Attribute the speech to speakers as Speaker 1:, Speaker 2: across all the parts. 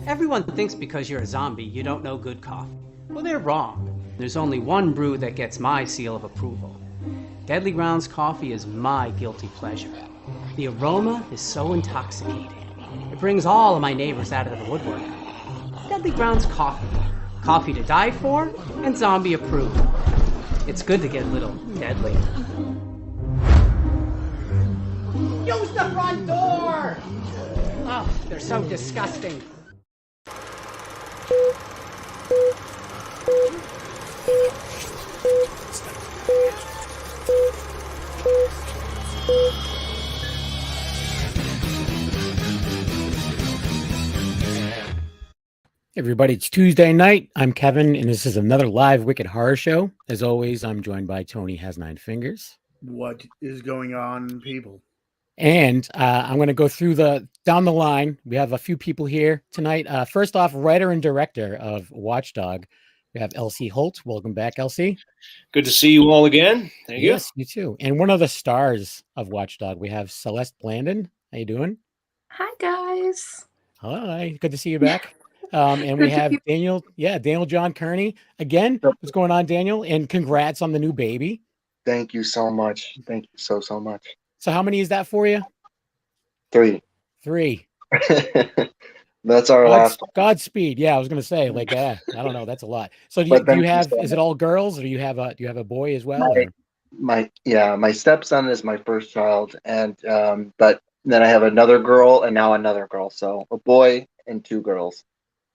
Speaker 1: Everyone thinks because you're a zombie, you don't know good coffee. Well, they're wrong. There's only one brew that gets my seal of approval. Deadly Grounds coffee is my guilty pleasure. The aroma is so intoxicating. It brings all of my neighbors out of the woodwork. Deadly Grounds coffee. Coffee to die for and zombie approved. It's good to get a little deadly. Use the front door! Oh, they're so disgusting.
Speaker 2: Everybody, it's Tuesday night. I'm Kevin, and this is another live Wicked Horror Show. As always, I'm joined by Tony Has Nine Fingers.
Speaker 3: What is going on, people?
Speaker 2: And I'm going to go through down the line. We have a few people here tonight. First off, writer and director of WATCHDOG. We have Elsie Holt. Welcome back, Elsie.
Speaker 4: Good to see you all again. Thank you.
Speaker 2: Yes, you too. And one of the stars of WATCHDOG, we have Celeste Blandon. How you doing?
Speaker 5: Hi, guys.
Speaker 2: Hi. Good to see you back. And we have Daniel John Kearney again. What's going on, Daniel? And congrats on the new baby.
Speaker 6: Thank you so much. Thank you so much.
Speaker 2: So how many is that for you?
Speaker 6: 3. That's our last one.
Speaker 2: Godspeed. Yeah, I was going to say, I don't know. That's a lot. So do you have, is it all girls, or do you have a boy as well?
Speaker 6: My stepson is my first child. And, but then I have another girl and now another girl. So a boy and 2 girls.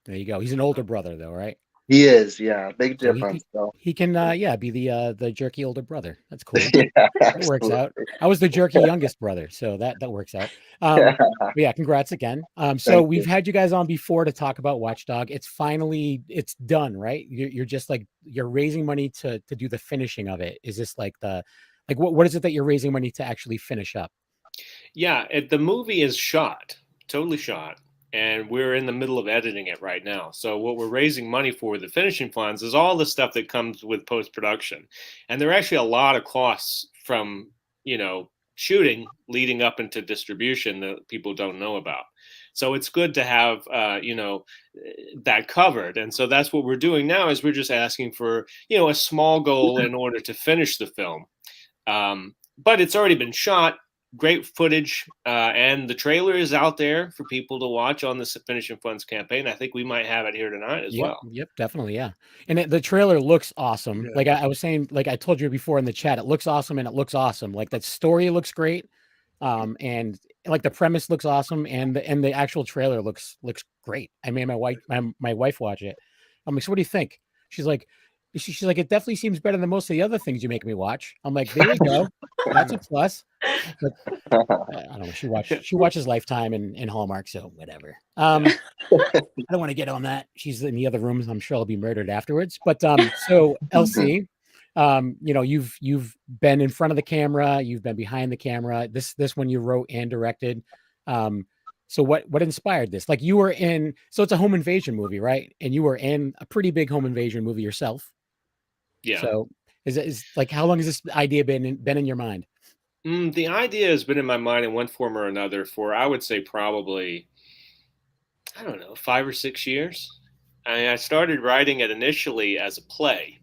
Speaker 2: There you go. He's an older brother though, right?
Speaker 6: He is. Yeah. Big difference.
Speaker 2: He can be the jerky older brother. That's cool.
Speaker 6: Yeah,
Speaker 2: that works out. I was the jerky youngest brother. So that works out. But yeah, congrats again. So we've had you guys on before to talk about WATCHDOG. It's done, right? You're just you're raising money to do the finishing of it. Is this what is it that you're raising money to actually finish up?
Speaker 4: Yeah, the movie is totally shot. And we're in the middle of editing it right now. So what we're raising money for, the finishing funds, is all the stuff that comes with post-production. And there are actually a lot of costs from, shooting leading up into distribution that people don't know about. So it's good to have, that covered. And so that's what we're doing now is we're just asking for, a small goal in order to finish the film. But it's already been shot. Great footage, and the trailer is out there for people to watch on the Finishing Funds campaign. I think we might have it here tonight as well.
Speaker 2: Yep, definitely, yeah. And the trailer looks awesome. Yeah. I was saying, I told you before in the chat, it looks awesome, and it looks awesome. That story looks great, and the premise looks awesome, and the actual trailer looks great. I made my wife watch it. I'm like, so what do you think? She's like, it definitely seems better than most of the other things you make me watch. I'm like, there you go. That's a plus. But I don't know. She watches Lifetime and Hallmark, so whatever. I don't want to get on that. She's in the other rooms. I'm sure I'll be murdered afterwards. But so Elsie, you've been in front of the camera. You've been behind the camera. This one you wrote and directed. So what inspired this? You were in. So it's a home invasion movie, right? And you were in a pretty big home invasion movie yourself.
Speaker 4: Yeah.
Speaker 2: So is how long has this idea been in your mind?
Speaker 4: The idea has been in my mind in one form or another for, I would say, probably, 5 or 6 years. I started writing it initially as a play.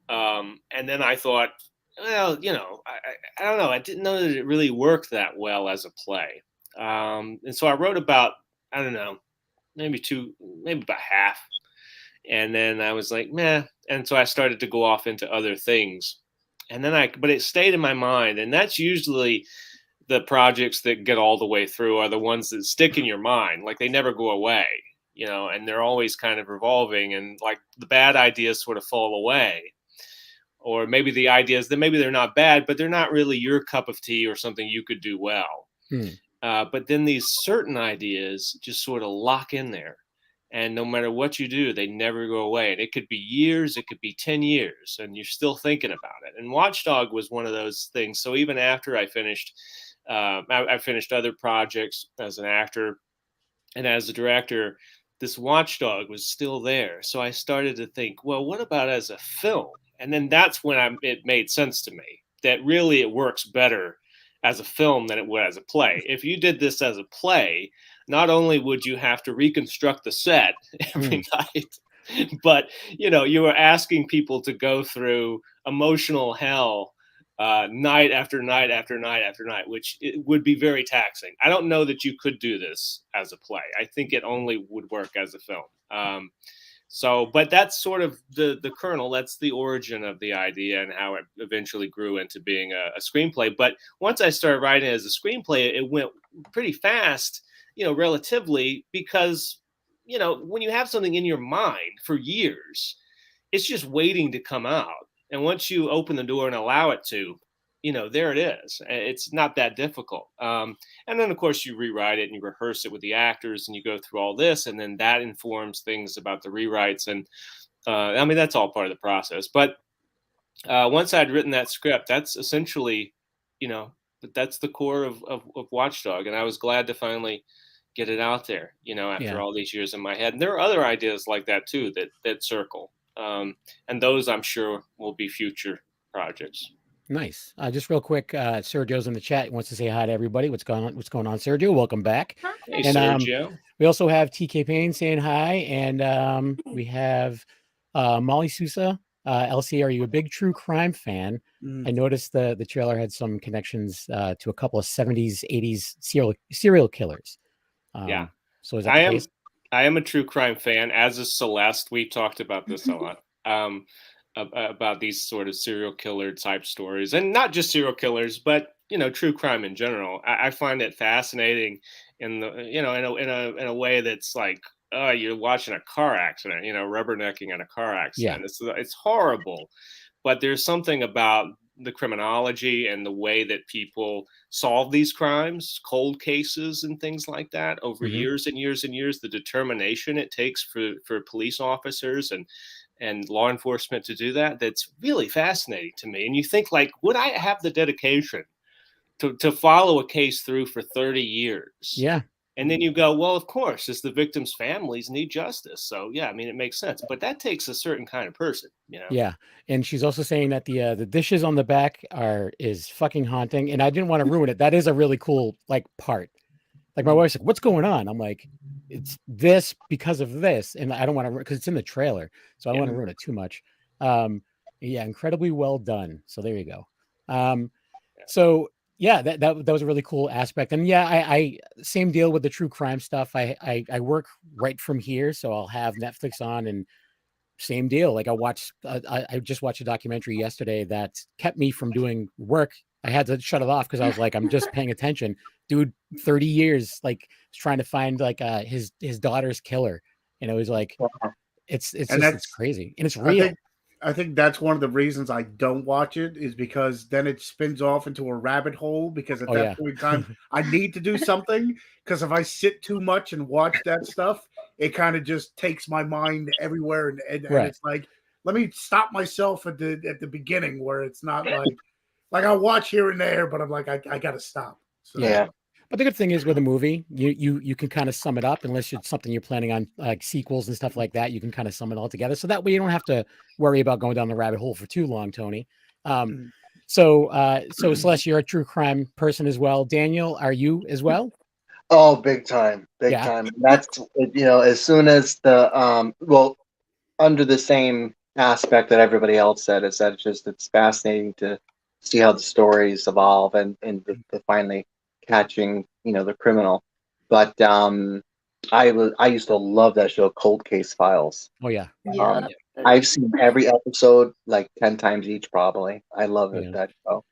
Speaker 4: And then I thought, well, I don't know. I didn't know that it really worked that well as a play. And so I wrote about, maybe about half. And then I was like, meh. And so I started to go off into other things. And then but it stayed in my mind. And that's usually the projects that get all the way through are the ones that stick in your mind. They never go away, and they're always kind of revolving, and the bad ideas sort of fall away. Or maybe the ideas that maybe they're not bad, but they're not really your cup of tea or something you could do well. But then these certain ideas just sort of lock in there. And no matter what you do, they never go away. And it could be years, it could be 10 years, and you're still thinking about it. And WATCHDOG was one of those things. So even after I finished, I finished other projects as an actor and as a director, this WATCHDOG was still there. So I started to think, well, what about as a film? And then that's when it made sense to me that really it works better as a film than it would as a play. If you did this as a play, not only would you have to reconstruct the set every night, but you were asking people to go through emotional hell night after night after night after night, which it would be very taxing. I don't know that you could do this as a play. I think it only would work as a film. But that's sort of the kernel. That's the origin of the idea and how it eventually grew into being a screenplay. But once I started writing it as a screenplay, it went pretty fast, relatively, because, when you have something in your mind for years, it's just waiting to come out. And once you open the door and allow it to, there it is. It's not that difficult. And then, of course, you rewrite it and you rehearse it with the actors and you go through all this. And then that informs things about the rewrites. And that's all part of the process. But once I'd written that script, that's essentially, that's the core of Watchdog. And I was glad to finally get it out there, after all these years in my head. And there are other ideas like that, too, that circle. And those, I'm sure, will be future projects.
Speaker 2: Nice. Just real quick, Sergio's in the chat. He wants to say hi to everybody. What's going on, Sergio? Welcome back.
Speaker 4: Hey,
Speaker 2: and,
Speaker 4: Sergio.
Speaker 2: We also have TK Payne saying hi. And we have Molly Sousa. LC, are you a big true crime fan? I noticed the trailer had some connections to a couple of 70s, 80s serial killers.
Speaker 4: Yeah.
Speaker 2: So is that the case?
Speaker 4: I am a true crime fan, as is Celeste. We talked about this a lot, about these sort of serial killer type stories, and not just serial killers, but true crime in general. I find it fascinating in a way that's like, you're watching a car accident, rubbernecking in a car accident. Yeah. It's horrible, but there's something about the criminology and the way that people solve these crimes, cold cases and things like that over years and years and years, the determination it takes for police officers and law enforcement to do that's really fascinating to me. And you think, like, would I have the dedication to follow a case through for 30 years?
Speaker 2: Yeah.
Speaker 4: And then you go, well, of course, it's the victims' families need justice. So, yeah, it makes sense. But that takes a certain kind of person,
Speaker 2: Yeah. And she's also saying that the dishes on the back is fucking haunting. And I didn't want to ruin it. That is a really cool, part. Like, my wife's like, what's going on? I'm like, it's this because of this. And I don't want to, because it's in the trailer. So I don't want to ruin it too much. Incredibly well done. So there you go. So yeah, that was a really cool aspect. And I same deal with the true crime stuff. I work right from here, so I'll have Netflix on, and same deal. Like I just watched a documentary yesterday that kept me from doing work. I had to shut it off because I was like, I'm just paying attention. Dude, 30 years, trying to find his daughter's killer. And it was like, it's crazy. And it's real.
Speaker 3: I think that's one of the reasons I don't watch it, is because then it spins off into a rabbit hole, because at that point in time, I need to do something, because if I sit too much and watch that stuff, it kind of just takes my mind everywhere. And it's like, let me stop myself at the beginning, where it's not like I'll watch here and there, but I'm like, I got to stop. So.
Speaker 6: Yeah.
Speaker 2: But the good thing is with a movie, you can kind of sum it up, unless it's something you're planning on, like sequels and stuff like that. You can kind of sum it all together, so that way you don't have to worry about going down the rabbit hole for too long, Tony. So Celeste, you're a true crime person as well. Daniel, are you as well?
Speaker 6: Oh, big time. That's as soon as the under the same aspect that everybody else said, is that it's fascinating to see how the stories evolve and the finally catching the criminal. But I used to love that show, Cold Case Files.
Speaker 2: Oh yeah.
Speaker 6: I've seen every episode like 10 times each, probably. I love it, that show.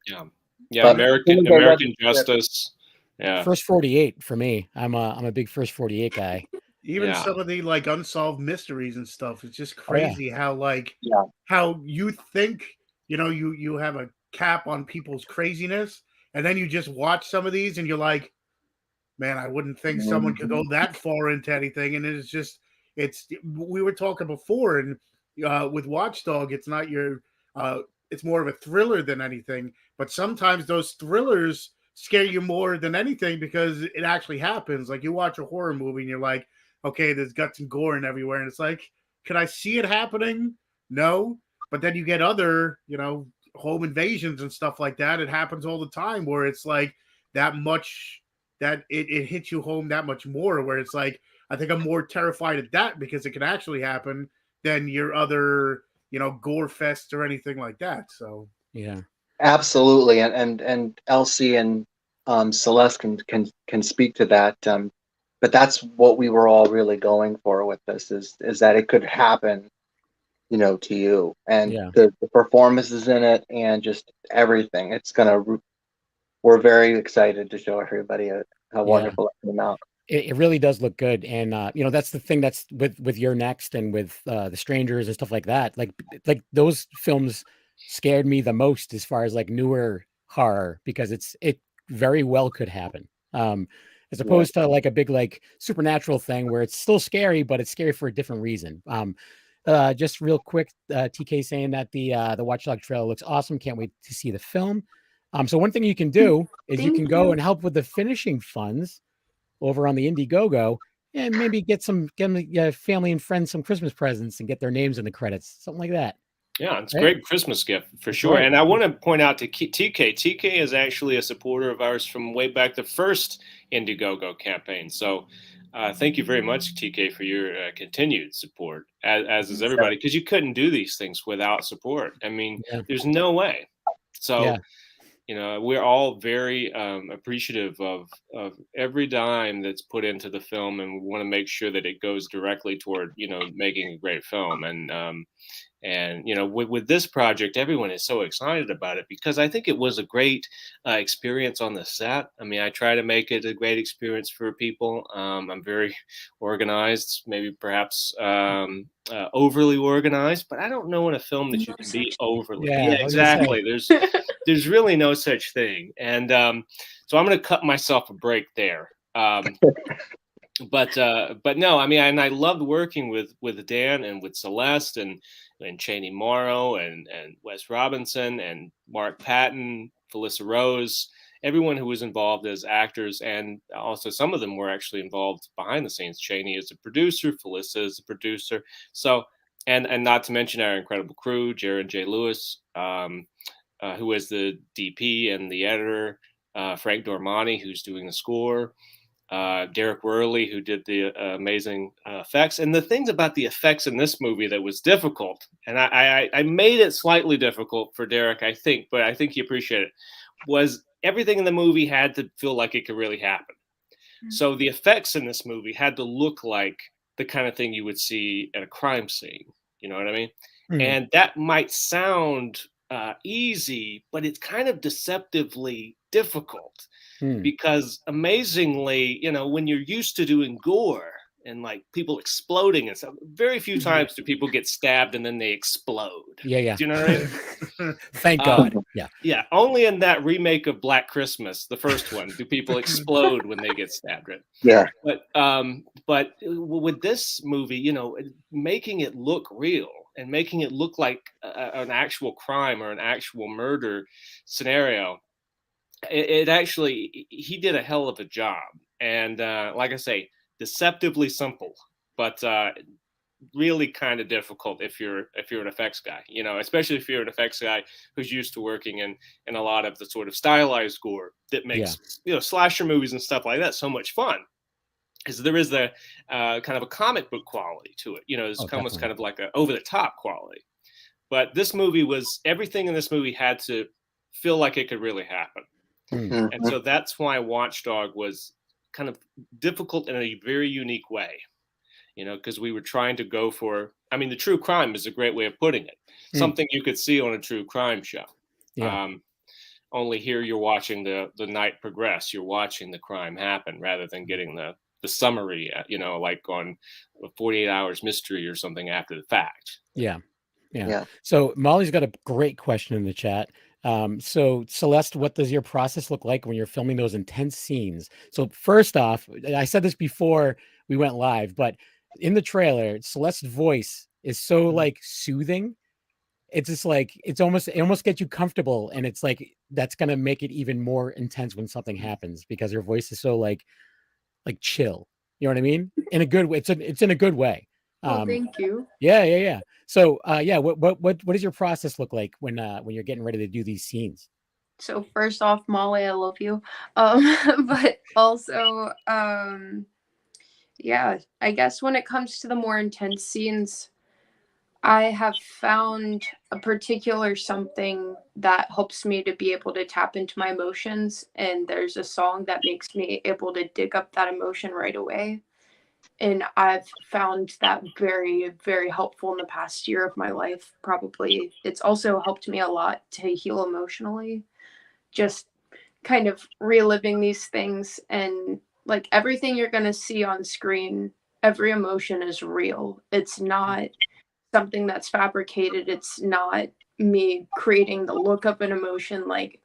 Speaker 4: But American Justice. Yeah.
Speaker 2: First 48 for me. I'm a big First 48 guy.
Speaker 3: Even some of the unsolved mysteries and stuff, it's just crazy how how you think you have a cap on people's craziness, and then you just watch some of these and you're like, man, I wouldn't think someone could go that far into anything. And we were talking before, and with Watchdog, it's not it's more of a thriller than anything, but sometimes those thrillers scare you more than anything because it actually happens. Like, you watch a horror movie and you're like, okay, there's guts and gore and everywhere. And it's like, can I see it happening? No. But then you get other, home invasions and stuff like that, it happens all the time where it's like that much that it hits you home that much more, where it's like, I think I'm more terrified at that because it can actually happen than your other, gore fest or anything like that. So
Speaker 2: yeah,
Speaker 6: absolutely. And Elsie and Celeste can speak to that. But that's what we were all really going for with this is that it could happen, to you, and the performances in it and just everything. We're very excited to show everybody how wonderful it came out.
Speaker 2: It really does look good. And, that's the thing that's with You're Next and with The Strangers and stuff like that. Like those films scared me the most as far as like newer horror, because it very well could happen. As opposed to like a big, like supernatural thing where it's still scary, but it's scary for a different reason. Just real quick, TK saying that the Watchdog trailer looks awesome. Can't wait to see the film. So one thing you can do is you can go and help with the finishing funds over on the Indiegogo, and maybe get family and friends some Christmas presents and get their names in the credits, something like that.
Speaker 4: Yeah, it's a great Christmas gift for sure. Right. And I want to point out to TK. TK is actually a supporter of ours from way back the first Indiegogo campaign. So thank you very much, TK, for your continued support, as is everybody, because you couldn't do these things without support. I mean, there's no way. So. We're all very appreciative of every dime that's put into the film, and we want to make sure that it goes directly toward, making a great film. And with this project, everyone is so excited about it because I think it was a great experience on the set. I mean, I try to make it a great experience for people. I'm very organized, maybe perhaps overly organized, but I don't know in a film that you can be overly. Yeah, exactly. There's really no such thing. And so I'm going to cut myself a break there. But no, I mean, and I loved working with Dan and with Celeste and Cheney Morrow and Wes Robinson and Mark Patton, Felissa Rose, everyone who was involved as actors, and also some of them were actually involved behind the scenes. Cheney is a producer, Felissa is a producer. So, and not to mention our incredible crew, Jared J. Lewis, who is the DP and the editor, Frank Dormani, who's doing the score, Derek Worley, who did the amazing effects. And the things about the effects in this movie that was difficult, and I made it slightly difficult for Derek, I think, but I think he appreciated it, was everything in the movie had to feel like it could really happen. Mm-hmm. So the effects in this movie had to look like the kind of thing you would see at a crime scene. You know what I mean? Mm-hmm. And that might sound easy, but it's kind of deceptively difficult. Because amazingly, when you're used to doing gore and like people exploding and stuff, very few times do people get stabbed and then they explode.
Speaker 2: Yeah.
Speaker 4: Do you know what I mean?
Speaker 2: Thank God.
Speaker 4: Yeah. Only in that remake of Black Christmas, the first one, do people explode when they get stabbed. Right?
Speaker 6: Yeah.
Speaker 4: But with this movie, making it look real and making it look like an actual crime or an actual murder scenario. It actually, he did a hell of a job, and like I say, deceptively simple, but really kind of difficult if you're an effects guy, especially if you're an effects guy who's used to working in a lot of the sort of stylized gore that makes slasher movies and stuff like that so much fun, because there is the kind of a comic book quality to it, it's almost kind of like a over the top quality. But this movie everything in this movie had to feel like it could really happen. Mm-hmm. And so that's why Watchdog was kind of difficult in a very unique way, because we were trying to go for, the true crime is a great way of putting it. Something you could see on a true crime show. Yeah. Only here you're watching the night progress. You're watching the crime happen rather than getting the summary, like on 48 Hours Mystery or something after the fact.
Speaker 2: Yeah. So Molly's got a great question in the chat. So Celeste, what does your process look like when you're filming those intense scenes? So first off, I said this before we went live, but in the trailer, Celeste's voice is so like soothing. It's just like, it almost gets you comfortable. And it's like, that's going to make it even more intense when something happens, because her voice is so like chill. You know what I mean? In a good way. It's in a good way.
Speaker 5: Thank you.
Speaker 2: Yeah. So yeah, what does your process look like when you're getting ready to do these scenes?
Speaker 5: So first off, Molly, I love you. But also, yeah, I guess when it comes to the more intense scenes, I have found a particular something that helps me to be able to tap into my emotions. And there's a song that makes me able to dig up that emotion right away. And I've found that very, very helpful in the past year of my life, probably. It's also helped me a lot to heal emotionally. Just kind of reliving these things, and like everything you're going to see on screen, every emotion is real. It's not something that's fabricated. It's not me creating the look of an emotion. Like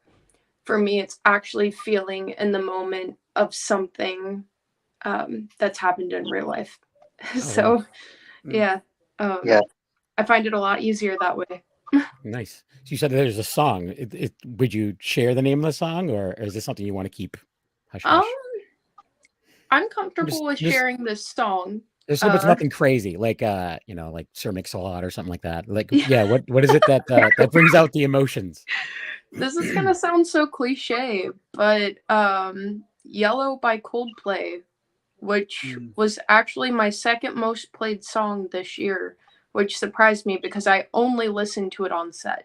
Speaker 5: for me, it's actually feeling in the moment of something that's happened in real life.
Speaker 2: Oh,
Speaker 5: So
Speaker 2: wow.
Speaker 5: yeah,
Speaker 6: Yeah.
Speaker 5: I find it a lot easier that way.
Speaker 2: Nice. So you said there's a song. Would you share the name of the song, or is this something you want to keep hush
Speaker 5: Um,
Speaker 2: hush?
Speaker 5: I'm comfortable with
Speaker 2: Just
Speaker 5: sharing this song.
Speaker 2: just hope it's nothing crazy, like like Sir Mix-a-Lot or something like that. Like,
Speaker 5: Yeah.
Speaker 2: yeah, what is it that that brings out the emotions?
Speaker 5: This is gonna sound so cliche, but Yellow by Coldplay, which was actually my second most played song this year, which surprised me because I only listened to it on set.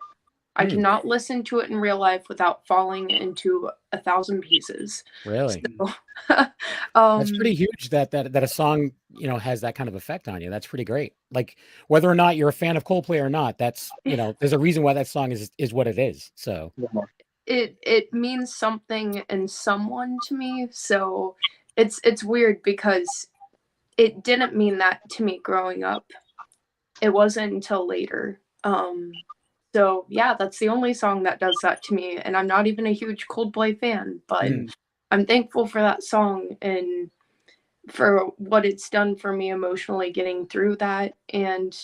Speaker 5: I cannot listen to it in real life without falling into 1,000 pieces.
Speaker 2: Really?
Speaker 5: So,
Speaker 2: That's pretty huge that a song, has that kind of effect on you. That's pretty great. Like whether or not you're a fan of Coldplay or not, that's, there's a reason why that song is what it is. So
Speaker 5: it means something and someone to me. So it's weird because it didn't mean that to me growing up. It wasn't until later. So yeah, that's the only song that does that to me. And I'm not even a huge Coldplay fan, but I'm thankful for that song and for what it's done for me emotionally getting through that. And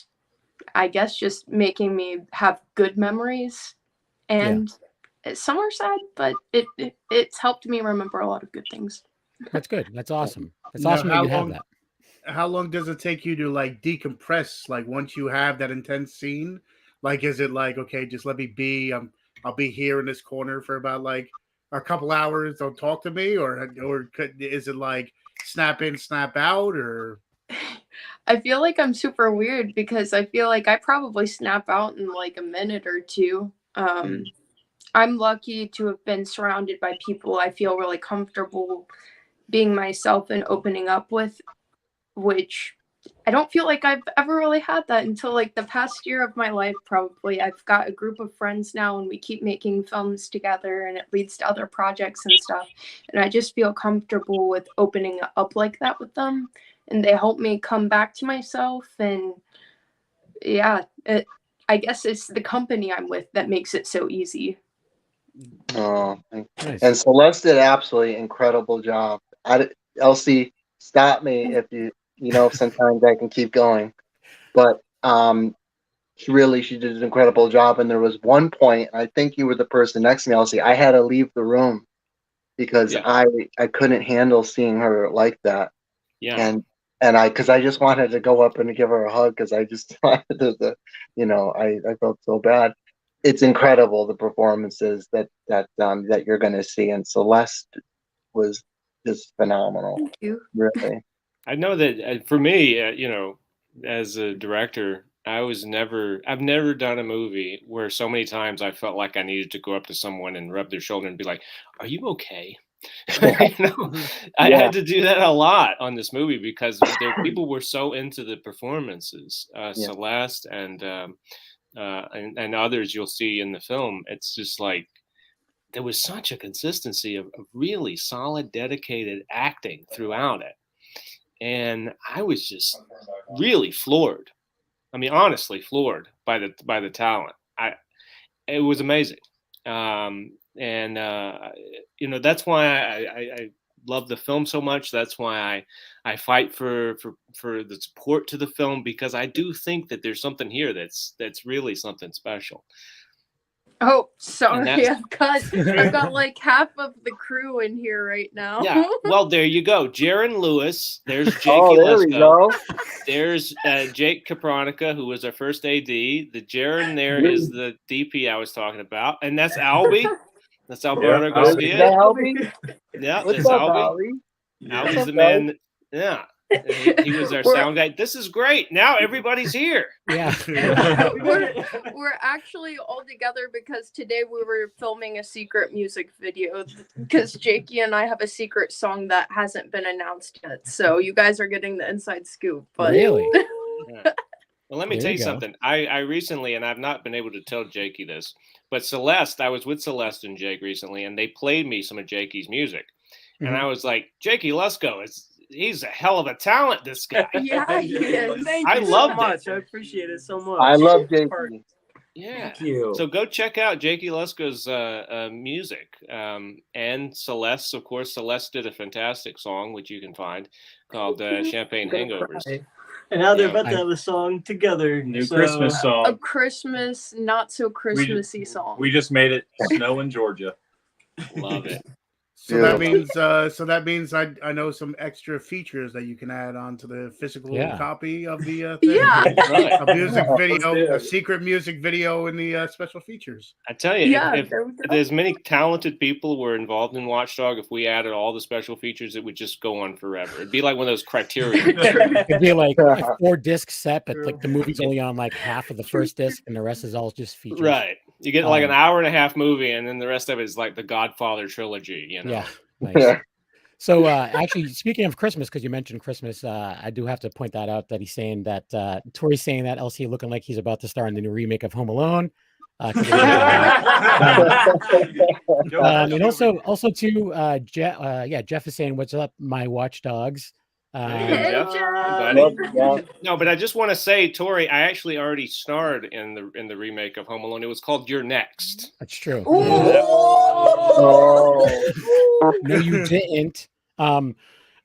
Speaker 5: I guess just making me have good memories. And some are sad, but it's helped me remember a lot of good things.
Speaker 2: that's good. That's awesome. It's
Speaker 3: Now,
Speaker 2: awesome that you have that.
Speaker 3: how long does it take you to like decompress? Like once you have that intense scene, like is it like okay, just let me be? I'll be here in this corner for about like a couple hours. Don't talk to me, or is it like snap in, snap out, or?
Speaker 5: I feel like I'm super weird because I feel like I probably snap out in like a minute or two. I'm lucky to have been surrounded by people I feel really comfortable being myself and opening up with, which I don't feel like I've ever really had that until like the past year of my life, probably. I've got a group of friends now and we keep making films together and it leads to other projects and stuff. And I just feel comfortable with opening up like that with them. And they help me come back to myself. And yeah, I guess it's the company I'm with that makes it so easy.
Speaker 6: Oh,
Speaker 2: Nice.
Speaker 6: and Celeste did an absolutely incredible job. Elsie, stop me if sometimes I can keep going, but she did an incredible job. And there was one point, I think you were the person next to me, Elsie. I had to leave the room because I couldn't handle seeing her like that.
Speaker 4: Yeah.
Speaker 6: And because I just wanted to go up and give her a hug because I just wanted to, I felt so bad. It's incredible the performances that you're going to see, and Celeste was just phenomenal.
Speaker 5: Thank you.
Speaker 6: Really.
Speaker 4: I know that for me, as a director, I've never done a movie where so many times I felt like I needed to go up to someone and rub their shoulder and be like, "Are you okay?" I had to do that a lot on this movie because people were so into the performances, Celeste and others you'll see in the film. It's just like there was such a consistency of really solid, dedicated acting throughout it. And I was just really floored. I mean, honestly floored by the talent. It was amazing. That's why I love the film so much. That's why I fight for the support to the film, because I do think that there's something here that's really something special.
Speaker 5: Oh, sorry. I've got like half of the crew in here right now.
Speaker 4: Yeah. Well, there you go. Jaron Lewis. There's Jakey
Speaker 6: there we
Speaker 4: Lesko.
Speaker 6: go.
Speaker 4: There's Jake Capronica, who was our first AD. The Jaron there is the DP I was talking about. And that's Albie. That's Alberto Garcia.
Speaker 6: Albie?
Speaker 4: Yeah,
Speaker 6: What's
Speaker 4: that's
Speaker 6: up,
Speaker 4: Albie. Albie's the man. Yeah. He was our sound guy. This is great. Now everybody's here.
Speaker 2: Yeah.
Speaker 5: We're actually all together because today we were filming a secret music video because Jakey and I have a secret song that hasn't been announced yet. So you guys are getting the inside scoop. But...
Speaker 2: Really?
Speaker 4: Yeah. Well, let me tell you something. I recently, and I've not been able to tell Jakey this, but Celeste, I was with Celeste and Jake recently, and they played me some of Jakey's music. And I was like, Jakey, let's go. He's a hell of a talent, this guy.
Speaker 5: Yeah, he is.
Speaker 7: Thank
Speaker 4: I
Speaker 7: you
Speaker 4: love
Speaker 7: so much. I appreciate it so much.
Speaker 6: I love Jakey.
Speaker 4: Yeah.
Speaker 7: Thank you.
Speaker 4: So go check out Jakey Lesko's music. And Celeste, of course. Celeste did a fantastic song, which you can find, called Champagne Hangovers.
Speaker 7: And now they're about to have a song together.
Speaker 8: New Christmas song.
Speaker 5: A Christmas, not so Christmassy song.
Speaker 8: We just made it snow in Georgia.
Speaker 4: Love it.
Speaker 3: So that means I know some extra features that you can add onto the physical copy of the thing.
Speaker 5: Yeah.
Speaker 3: A music video, a secret music video in the special features.
Speaker 4: I tell you, if there's many talented people who were involved in Watchdog, if we added all the special features, it would just go on forever. It'd be like one of those criteria.
Speaker 2: It'd be like a 4-disc set, but like the movie's only on like half of the first disc, and the rest is all just features.
Speaker 4: Right. You get like an hour and a half movie, and then the rest of it is like the Godfather trilogy. You know.
Speaker 2: Yeah. Nice. So actually, speaking of Christmas, because you mentioned Christmas, I do have to point that out that he's saying that Tori's saying that LC looking like he's about to star in the new remake of Home Alone. And also too, Jeff is saying, "What's up, my watchdogs?"
Speaker 4: No, but I just want to say, Tori, I actually already starred in the remake of Home Alone. It was called You're Next.
Speaker 2: That's true.
Speaker 6: Oh.
Speaker 2: No, you didn't. All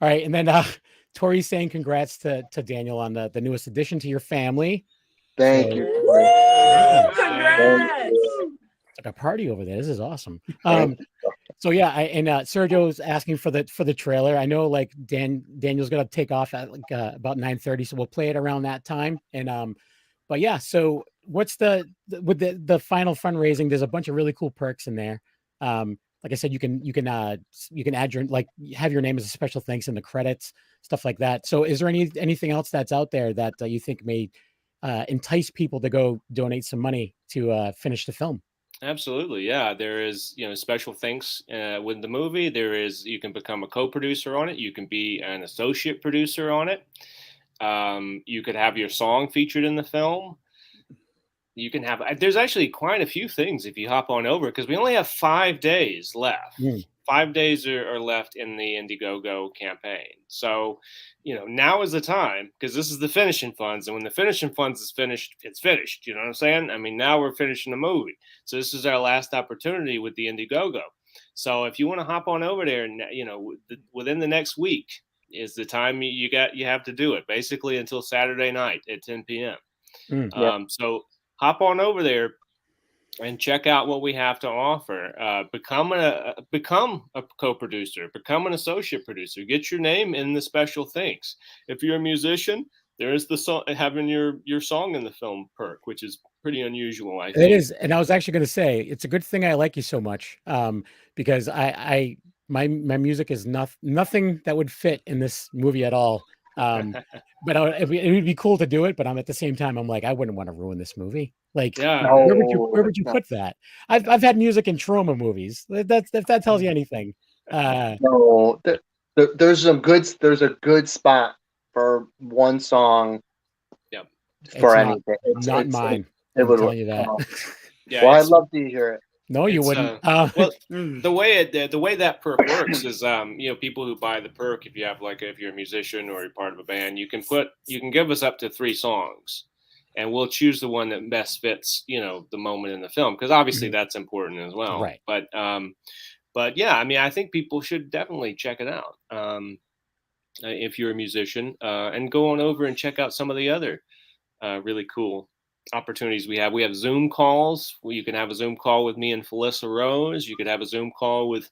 Speaker 2: right, and then Tori's saying congrats to Daniel on the newest addition to your family.
Speaker 6: Thank you.
Speaker 7: Congrats!
Speaker 2: It's like a party over there. This is awesome. So yeah, and Sergio's asking for the trailer. I know like Daniel's gonna take off at like about 9:30, so we'll play it around that time. And but yeah, so what's with the final fundraising? There's a bunch of really cool perks in there. Like I said, you can add your have your name as a special thanks in the credits, stuff like that. So is there anything else that's out there that you think may entice people to go donate some money to finish the film?
Speaker 4: Absolutely, yeah. There is, special thanks with the movie. You can become a co-producer on it. You can be an associate producer on it. You could have your song featured in the film. You can there's actually quite a few things if you hop on over, because we only have 5 days left. 5 days are left in the Indiegogo campaign. So, now is the time, because this is the finishing funds. And when the finishing funds is finished, it's finished. You know what I'm saying? I mean, now we're finishing the movie. So this is our last opportunity with the Indiegogo. So if you want to hop on over there, and within the next week is the time you have to do it, basically until Saturday night at 10 p.m. So hop on over there and check out what we have to offer. Become a co-producer, become an associate producer, get your name in the special things. If you're a musician, there is the song, having your song in the film perk, which is pretty unusual, I think.
Speaker 2: It is. And I was actually going to say, it's a good thing I like you so much, because my music is nothing that would fit in this movie at all. But it would be cool to do it. But at the same time, I'm like, I wouldn't want to ruin this movie. Like, where would you put that? I've had music in trauma movies. If that tells you anything.
Speaker 6: No, there's a good spot for one song.
Speaker 4: Yep.
Speaker 6: For anything.
Speaker 2: Not mine.
Speaker 6: It would
Speaker 2: tell you that.
Speaker 6: Well, I'd love to hear it.
Speaker 2: No, you wouldn't.
Speaker 4: Well, the way that perk works is, people who buy the perk, if you're a musician or you're part of a band, you can give us up to 3 songs, and we'll choose the one that best fits, the moment in the film, because obviously that's important as well.
Speaker 2: Right.
Speaker 4: But yeah, I mean, I think people should definitely check it out. If you're a musician, and go on over and check out some of the other really cool opportunities we have. We have Zoom calls where you can have a Zoom call with me and Felissa Rose. You could have a Zoom call with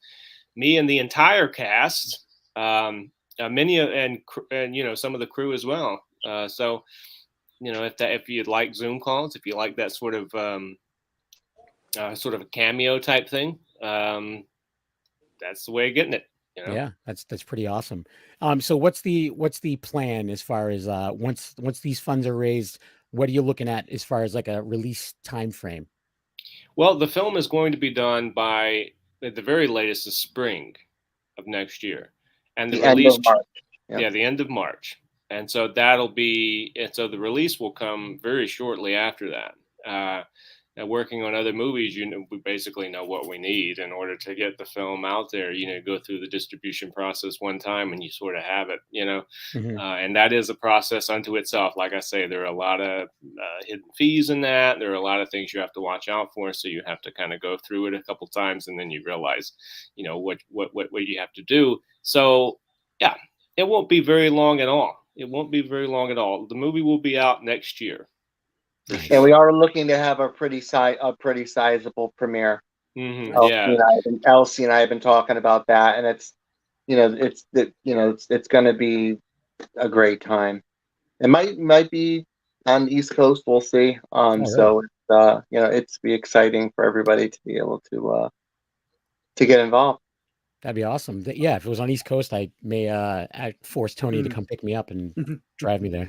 Speaker 4: me and the entire cast, many and some of the crew as well. So if you'd like Zoom calls, if you like that sort of a cameo type thing, that's the way of getting it.
Speaker 2: Yeah, that's pretty awesome. So what's the plan as far as once these funds are raised? What are you looking at as far as like a release time frame?
Speaker 4: Well, the film is going to be done by at the very latest the spring of next year, and the release, the end of March, and so the release will come very shortly after that. Now, working on other movies, we basically know what we need in order to get the film out there. Go through the distribution process one time and you sort of have it, and that is a process unto itself. Like I say, there are a lot of hidden fees in that. There are a lot of things you have to watch out for. So you have to kind of go through it a couple times and then you realize, what you have to do. So yeah, it won't be very long at all. The movie will be out next year.
Speaker 6: And we are looking to have a pretty sizable premiere.
Speaker 4: Mm-hmm.
Speaker 6: Elsie and I have been talking about that, and it's going to be a great time. It might be on the East Coast. We'll see. So it's be exciting for everybody to be able to get involved.
Speaker 2: That'd be awesome. Yeah, if it was on East Coast, I may force Tony to come pick me up and drive me there.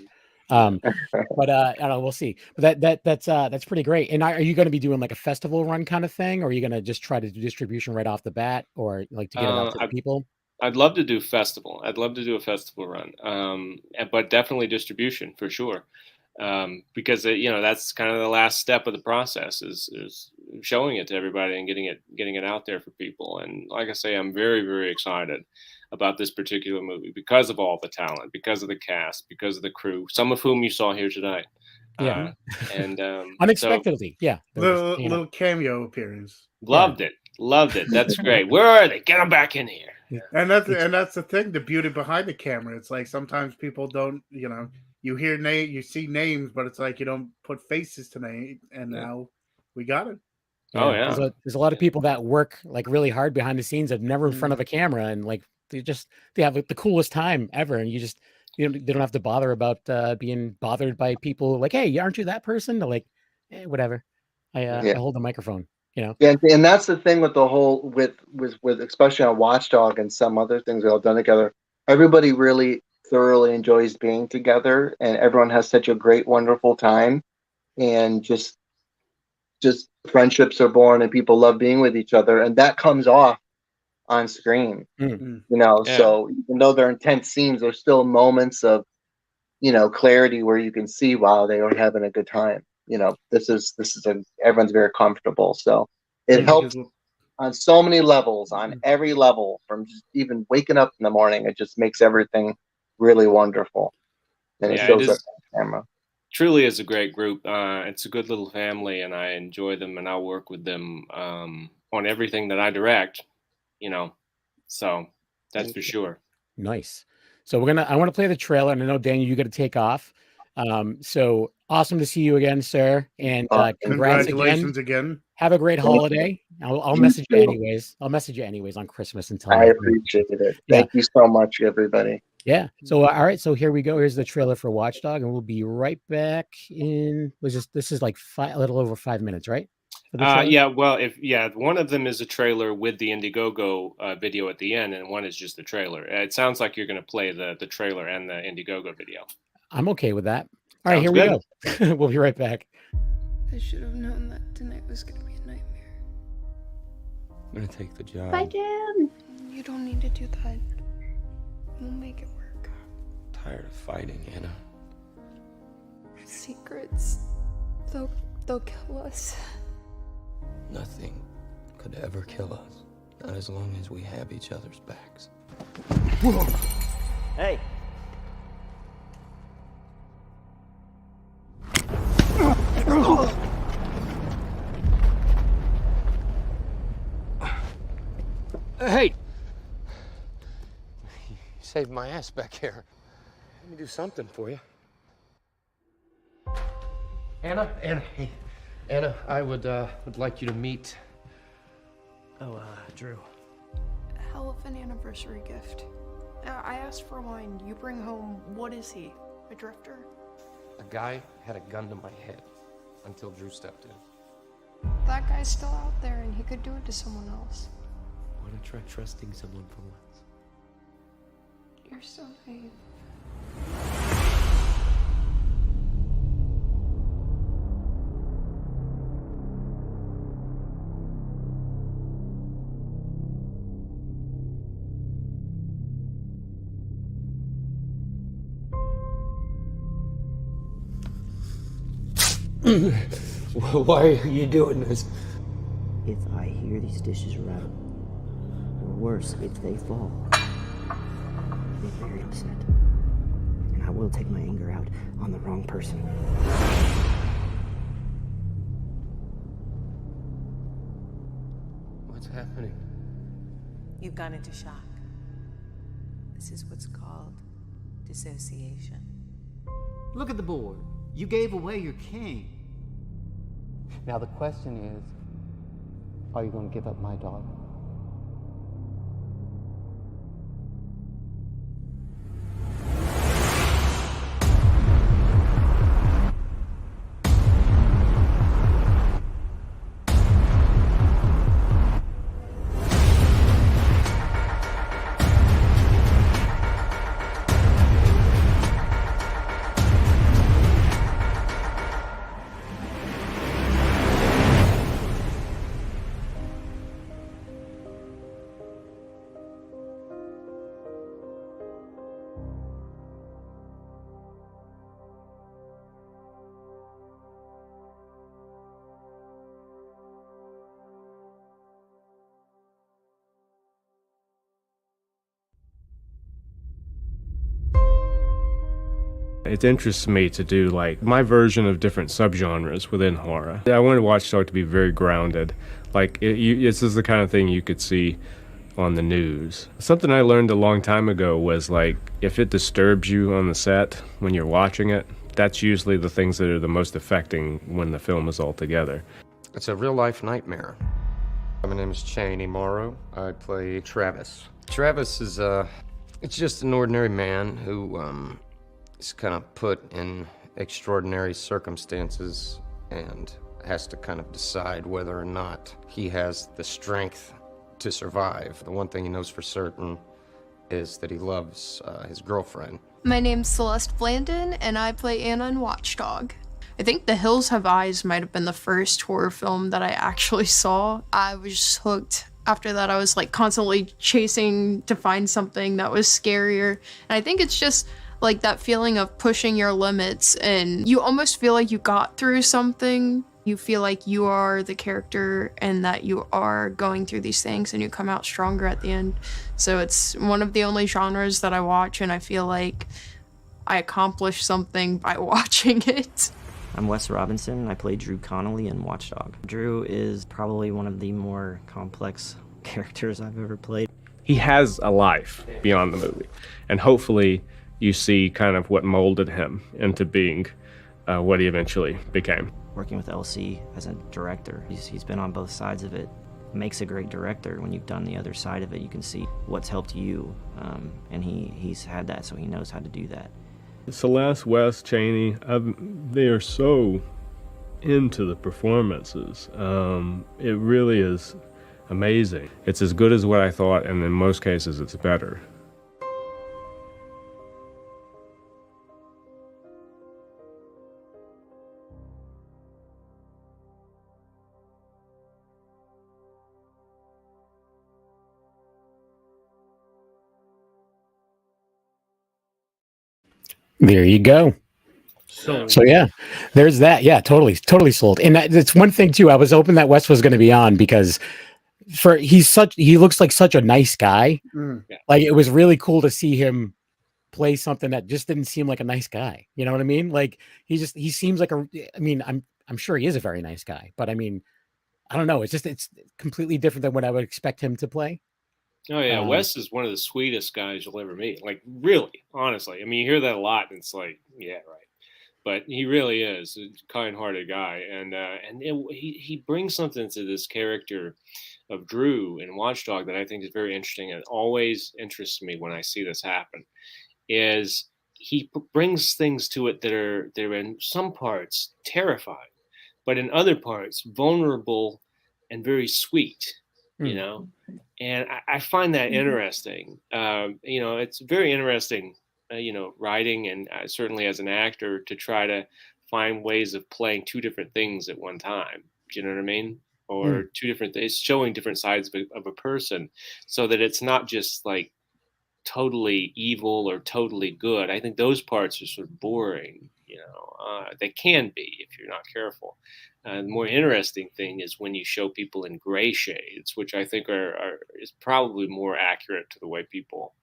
Speaker 2: But I don't know, we'll see. But that's pretty great. And are you going to be doing like a festival run kind of thing, or are you going to just try to do distribution right off the bat, or like to get it out to the people?
Speaker 4: I'd love to do festival. I'd love to do a festival run. But definitely distribution for sure. Because that's kind of the last step of the process is showing it to everybody and getting it out there for people. And like I say, I'm very, very excited about this particular movie because of all the talent, because of the cast, because of the crew, some of whom you saw here tonight.
Speaker 2: Yeah.
Speaker 4: And
Speaker 2: unexpectedly,
Speaker 3: little cameo appearance.
Speaker 4: Loved it. That's great. Where are they? Get them back in here.
Speaker 3: And that's the thing, the beauty behind the camera. It's like sometimes people don't, you hear you see names, but it's like you don't put faces to names. And now we got it.
Speaker 4: Oh yeah.
Speaker 2: There's a lot of people that work like really hard behind the scenes that never in front of a camera, and like they have like the coolest time ever, and they don't have to bother about being bothered by people like, hey, aren't you that person? They're like, whatever. I hold the microphone.
Speaker 6: Yeah, and that's the thing with the whole with especially on Watchdog and some other things we all done together. Everybody really thoroughly enjoys being together, and everyone has such a great, wonderful time, and just friendships are born, and people love being with each other, and that comes off on screen. So even though they're intense scenes, there's still moments of clarity where you can see, wow, they are having a good time. This is everyone's very comfortable, so it helps on so many levels, on every level, from just even waking up in the morning. It just makes everything really wonderful, and it shows up on camera.
Speaker 4: Truly is a great group. It's a good little family, and I enjoy them, and I'll work with them on everything that I direct. So that's for sure.
Speaker 2: Nice. So I want to play the trailer, and I know Daniel, you got to take off. So awesome to see you again, sir, and
Speaker 3: congratulations again.
Speaker 2: Have a great holiday. I'll message you anyways. I'll message you anyways on Christmas and tell you.
Speaker 6: I appreciate it. Thank you so much, everybody.
Speaker 2: Yeah. So all right. So here we go. Here's the trailer for Watchdog, and we'll be right back in. This is like a little over 5 minutes, right?
Speaker 4: Yeah. Well, one of them is a trailer with the Indiegogo video at the end, and one is just the trailer. It sounds like you're going to play the trailer and the Indiegogo video.
Speaker 2: I'm okay with that. All right, here we go. We'll be right back.
Speaker 9: I should have known that tonight was going to be a nightmare.
Speaker 10: I'm going to take the job.
Speaker 5: Bye, Dan.
Speaker 9: You don't need to do that. We'll make it work.
Speaker 10: Tired of fighting, Anna.
Speaker 9: Secrets. They'll kill us.
Speaker 10: Nothing could ever kill us. Not as long as we have each other's backs.
Speaker 7: Whoa. Hey.
Speaker 10: Hey! You saved my ass back here. Let me do something for you.
Speaker 11: Hey, Anna, I would like you to meet.
Speaker 12: Drew.
Speaker 9: Hell of an anniversary gift. I asked for wine. You bring home, what is he? A drifter?
Speaker 11: A guy had a gun to my head until Drew stepped in.
Speaker 9: That guy's still out there and he could do it to someone else.
Speaker 12: Why not try trusting someone for once?
Speaker 9: You're so naive.
Speaker 10: Why are you doing this?
Speaker 12: If I hear these dishes rattle, or worse, if they fall, I get very upset. And I will take my anger out on the wrong person.
Speaker 11: What's happening?
Speaker 13: You've gone into shock. This is what's called dissociation.
Speaker 14: Look at the board. You gave away your king.
Speaker 15: Now the question is, are you going to give up my daughter?
Speaker 16: It interests me to do like my version of different subgenres within horror. I wanted Watchdog to be very grounded. Like this is the kind of thing you could see on the news. Something I learned a long time ago was like if it disturbs you on the set when you're watching it, that's usually the things that are the most affecting when the film is all together.
Speaker 11: It's a real-life nightmare. My name is Cheney Morrow. I play Travis. Travis is it's just an ordinary man who is kind of put in extraordinary circumstances and has to kind of decide whether or not he has the strength to survive. The one thing he knows for certain is that he loves his girlfriend.
Speaker 9: My name's Celeste Blandon, and I play Anna in Watchdog. I think The Hills Have Eyes might have been the first horror film that I actually saw. I was just hooked. After that, I was like constantly chasing to find something that was scarier. And I think it's just like that feeling of pushing your limits, and you almost feel like you got through something. You feel like you are the character and that you are going through these things and you come out stronger at the end. So it's one of the only genres that I watch, and I feel like I accomplished something by watching it.
Speaker 12: I'm Wes Robinson. I play Drew Connolly in Watchdog. Drew is probably one of the more complex characters I've ever played.
Speaker 16: He has a life beyond the movie, and hopefully you see kind of what molded him into being what he eventually became.
Speaker 12: Working with LC as a director, he's been on both sides of it. Makes a great director. When you've done the other side of it, you can see what's helped you, and he's had that, so he knows how to do that.
Speaker 16: Celeste, Wes, Cheney, they are so into the performances. It really is amazing. It's as good as what I thought, and in most cases it's better.
Speaker 2: There you go. So yeah, there's that. Yeah, totally sold. And that's one thing too. I was hoping that Wes was going to be on because he looks like such a nice guy. Like it was really cool to see him play something that just didn't seem like a nice guy. You know what I mean? Like he seems like I'm sure he is a very nice guy, but I mean, I don't know. It's completely different than what I would expect him to play.
Speaker 4: Oh yeah, Wes is one of the sweetest guys you'll ever meet. Like really, honestly. I mean, you hear that a lot, and it's like, yeah, right. but he really is a kind-hearted guy, and he brings something to this character of Drew in Watchdog that I think is very interesting, and always interests me when I see this happen. Is he brings things to it that are they're in some parts terrifying, but in other parts vulnerable and very sweet, you know. And I find that interesting. You know, it's very interesting, you know, writing and certainly as an actor to try to find ways of playing two different things at one time. Do you know what I mean? Or two different things, showing different sides of a person, so that it's not just like totally evil or totally good. I think those parts are sort of boring. You know, they can be if you're not careful. The more interesting thing is when you show people in gray shades, which I think is probably more accurate to the way people,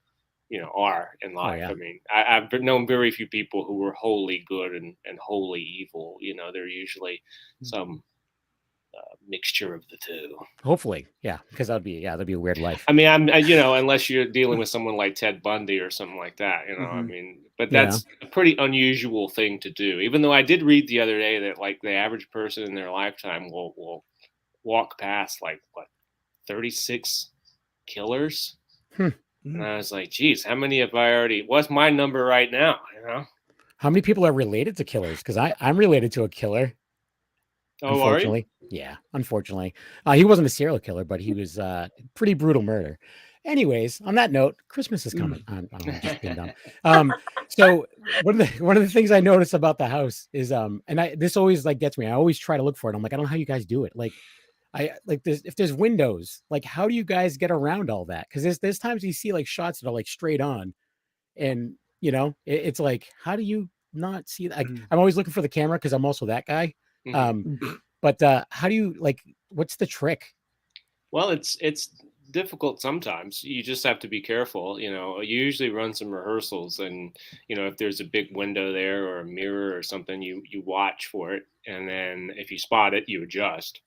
Speaker 4: you know, are in life. I mean, I've known very few people who were wholly good and wholly evil. You know, they're usually some mixture of the two.
Speaker 2: Hopefully, yeah, because that'd be a weird life.
Speaker 4: I mean, you know, unless you're dealing with someone like Ted Bundy or something like that, you know. I mean, but that's a pretty unusual thing to do. Even though I did read the other day that like the average person in their lifetime will walk past like 36 killers, and I was like, geez, how many have I already? What's my number right now? You know,
Speaker 2: how many people are related to killers? Because I'm related to a killer.
Speaker 4: Oh,
Speaker 2: unfortunately, yeah, unfortunately, he wasn't a serial killer, but he was pretty brutal murder. Anyways, on that note, Christmas is coming. I'm just being dumb. So one of the things I notice about the house is this always like gets me. I always try to look for it. I'm like, I don't know how you guys do it. Like, I like this. If there's windows, like, how do you guys get around all that? Because there's times you see like shots that are like straight on, and you know, it's like, how do you not see that? Like, I'm always looking for the camera because I'm also that guy. But how do you like? What's the trick?
Speaker 4: Well, it's difficult sometimes. You just have to be careful. You know, you usually run some rehearsals, and you know, if there's a big window there or a mirror or something, you watch for it, and then if you spot it, you adjust.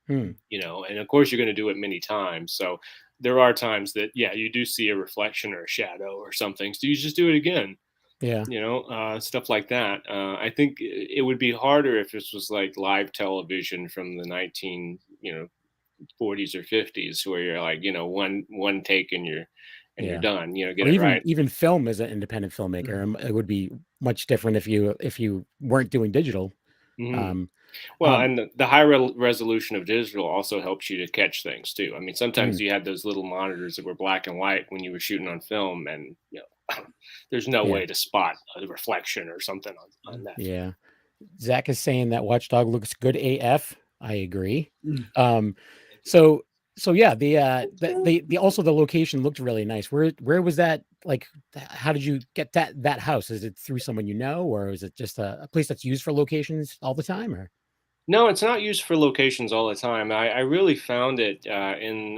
Speaker 4: You know, and of course you're going to do it many times. So there are times that you do see a reflection or a shadow or something. So you just do it again.
Speaker 2: Yeah.
Speaker 4: You know, stuff like that. I think it would be harder if this was like live television from the 40s or 50s, where you're like, you know, one take and you're done. You know, get it right.
Speaker 2: Even film as an independent filmmaker, it would be much different if you weren't doing digital.
Speaker 4: Well, and the high resolution of digital also helps you to catch things too. I mean, sometimes you had those little monitors that were black and white when you were shooting on film, and you know, there's no way to spot a reflection or something on that.
Speaker 2: Yeah. Zach is saying that Watchdog looks good AF. I agree. So yeah, the also the location looked really nice. Where was that? Like, how did you get that house? Is it through someone you know, or is it just a place that's used for locations all the time? Or
Speaker 4: no, it's not used for locations all the time. I really found it in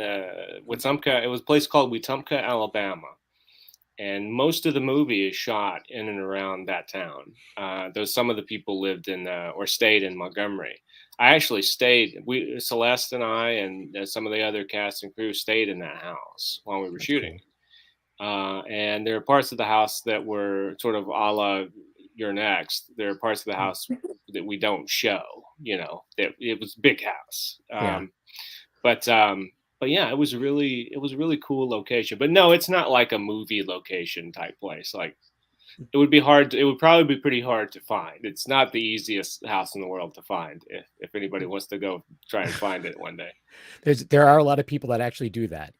Speaker 4: Wetumpka. It was a place called Wetumpka, Alabama. And most of the movie is shot in and around that town. Though some of the people lived in or stayed in Montgomery. I actually stayed. Celeste and I and some of the other cast and crew stayed in that house while we were shooting. Cool. And there are parts of the house that were sort of a la You're Next. There are parts of the house that we don't show. You know, it was a big house. But yeah, it was a really cool location. But no, it's not like a movie location type place. Like, it would probably be pretty hard to find. It's not the easiest house in the world to find if anybody wants to go try and find it one day.
Speaker 2: There are a lot of people that actually do that.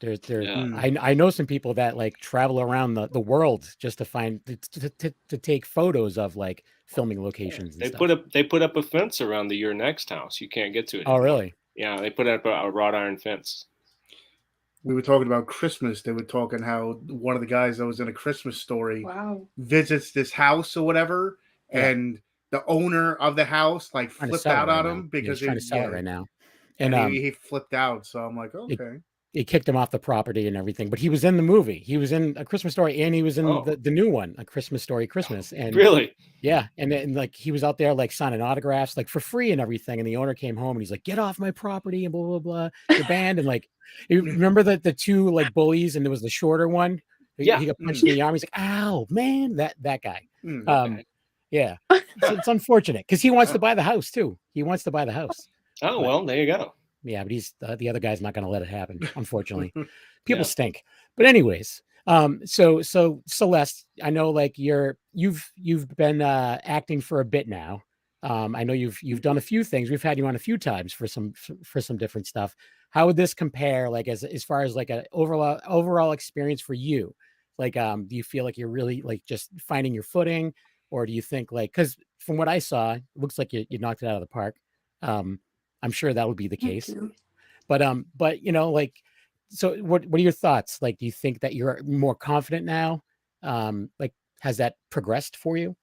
Speaker 2: I know some people that like travel around the world just to find to take photos of like filming locations.
Speaker 4: They put up a fence around the Your Next house. You can't get to it anymore.
Speaker 2: Oh, really?
Speaker 4: Yeah, they put up a wrought iron fence.
Speaker 3: We were talking about Christmas. They were talking how one of the guys that was in A Christmas Story visits this house or whatever, and the owner of the house like flipped out on him because
Speaker 2: he's trying to sell it right now,
Speaker 3: and he flipped out. So I'm like, okay.
Speaker 2: He kicked him off the property and everything, but he was in the movie. He was in A Christmas Story, and he was in the new one, A Christmas Story Christmas. And
Speaker 4: really,
Speaker 2: and like he was out there like signing autographs like for free and everything. And the owner came home and he's like, "Get off my property!" and blah blah blah. The band and like, you remember the two like bullies, and there was the shorter one. He got punched in the arm. He's like, "Ow, man!" That guy. Yeah, it's unfortunate because he wants to buy the house too. He wants to buy the house.
Speaker 4: Oh, well, there you go.
Speaker 2: Yeah, but he's the other guy's not going to let it happen. Unfortunately, people
Speaker 4: Yeah.
Speaker 2: stink. But anyways, so Celeste, I know like you've been acting for a bit now. I know you've done a few things. We've had you on a few times for some different stuff. How would this compare, like as far as like an overall experience for you? Like, do you feel like you're really like just finding your footing, or do you think like, because from what I saw, it looks like you knocked it out of the park. I'm sure that would be the case. But you know, like, so what are your thoughts? Like, do you think that you're more confident now? Like, has that progressed for you?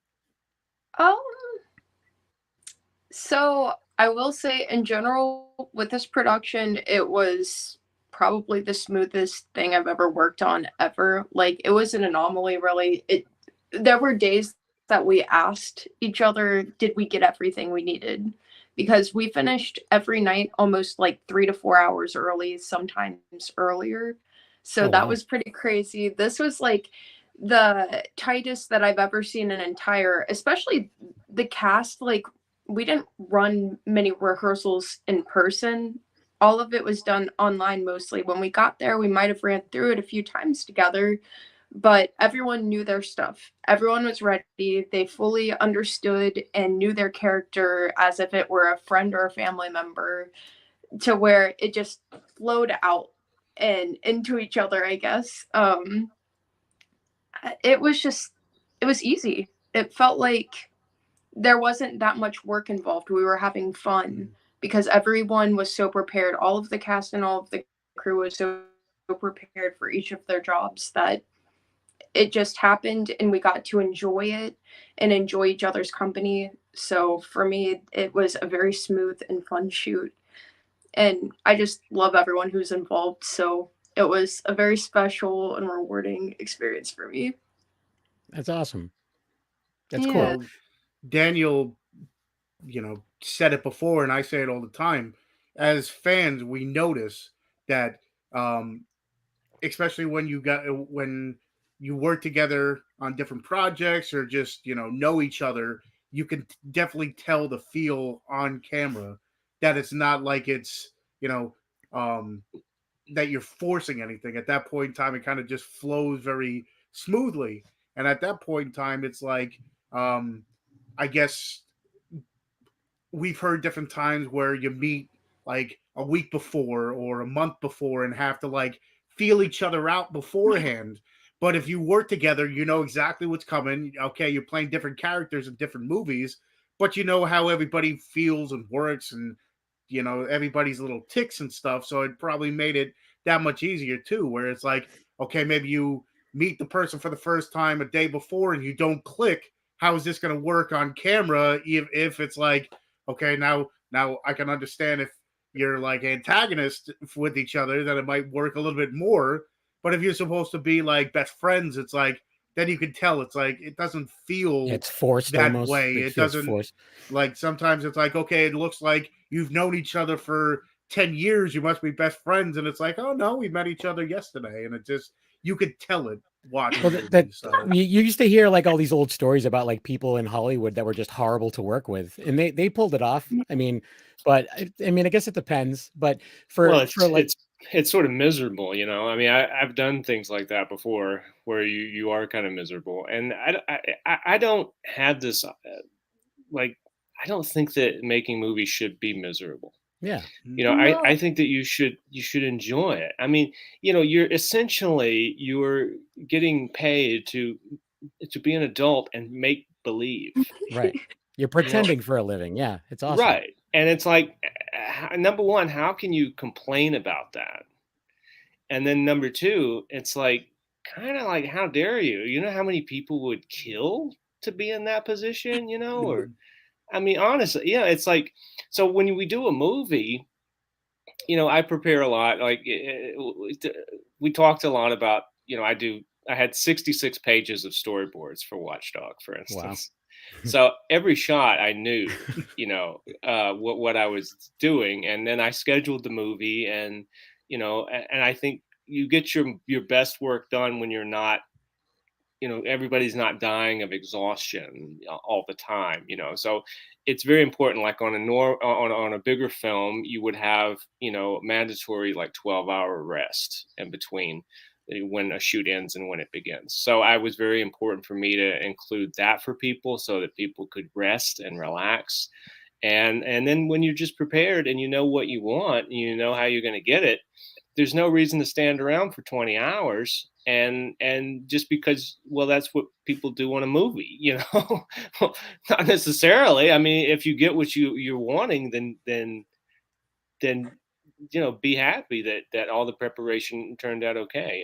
Speaker 5: So I will say in general with this production, it was probably the smoothest thing I've ever worked on ever. Like it was an anomaly really. There were days that we asked each other, did we get everything we needed? Because we finished every night almost like 3 to 4 hours early, sometimes earlier. So that was pretty crazy. This was like the tightest that I've ever seen an entire, especially the cast. Like we didn't run many rehearsals in person. All of it was done online mostly. When we got there, we might have ran through it a few times together, but everyone knew their stuff. Everyone was ready. They fully understood and knew their character as if it were a friend or a family member, to where it just flowed out and into each other, I guess. It was easy. It felt like there wasn't that much work involved. We were having fun because everyone was so prepared. All of the cast and all of the crew was so prepared for each of their jobs that it just happened and we got to enjoy it and enjoy each other's company. So for me, it was a very smooth and fun shoot. And I just love everyone who's involved. So it was a very special and rewarding experience for me.
Speaker 2: That's awesome. That's
Speaker 3: Well,
Speaker 2: cool.
Speaker 3: Daniel, said it before, and I say it all the time. As fans, we notice that, especially when you work together on different projects or just know each other, you can definitely tell the feel on camera that it's not like it's that you're forcing anything. At that point in time, it kind of just flows very smoothly. And at that point in time, it's like, I guess we've heard different times where you meet like a week before or a month before and have to like feel each other out beforehand. But if you work together, you know exactly what's coming. Okay, you're playing different characters in different movies, but you know how everybody feels and works and everybody's little ticks and stuff. So it probably made it that much easier too, where it's like, okay, maybe you meet the person for the first time a day before and you don't click. How is this going to work on camera? If it's like, okay, now I can understand if you're like antagonists with each other, that it might work a little bit more. But if you're supposed to be like best friends, it's like, then you can tell it's like, it doesn't feel
Speaker 2: It's forced
Speaker 3: that
Speaker 2: almost.
Speaker 3: way. It doesn't
Speaker 2: forced.
Speaker 3: like, sometimes it's like, okay, it looks like you've known each other for 10 years. You must be best friends. And it's like, oh no, we met each other yesterday. And it just, you could tell it watching.
Speaker 2: Well,
Speaker 3: movies, so.
Speaker 2: you used to hear like all these old stories about like people in Hollywood that were just horrible to work with, and they pulled it off. I mean, but I mean, I guess it depends. But
Speaker 4: it's sort of miserable, I mean, I've done things like that before, where you are kind of miserable, and I don't have this like, I don't think that making movies should be miserable.
Speaker 2: Yeah.
Speaker 4: I think that you should enjoy it. I mean, you're getting paid to be an adult and make believe.
Speaker 2: Right. You're pretending for a living. Yeah. It's awesome.
Speaker 4: Right. And it's like, number one, how can you complain about that? And then number two, it's like, kind of like, how dare you? You know how many people would kill to be in that position, or I mean, honestly, yeah, it's like, so when we do a movie, I prepare a lot. Like we talked a lot about, I had 66 pages of storyboards for WATCHDOG, for instance. Wow. So every shot I knew, what I was doing. And then I scheduled the movie and I think you get your best work done when you're not everybody's not dying of exhaustion all the time, so it's very important. Like on a bigger film, you would have, mandatory like 12-hour rest in between when a shoot ends and when it begins. So I was very important for me to include that for people so that people could rest and relax. And then when you're just prepared and you know what you want, and you know how you're going to get it, there's no reason to stand around for 20 hours and just because, well, that's what people do on a movie, not necessarily. I mean, if you get what you're wanting, then be happy that all the preparation turned out okay,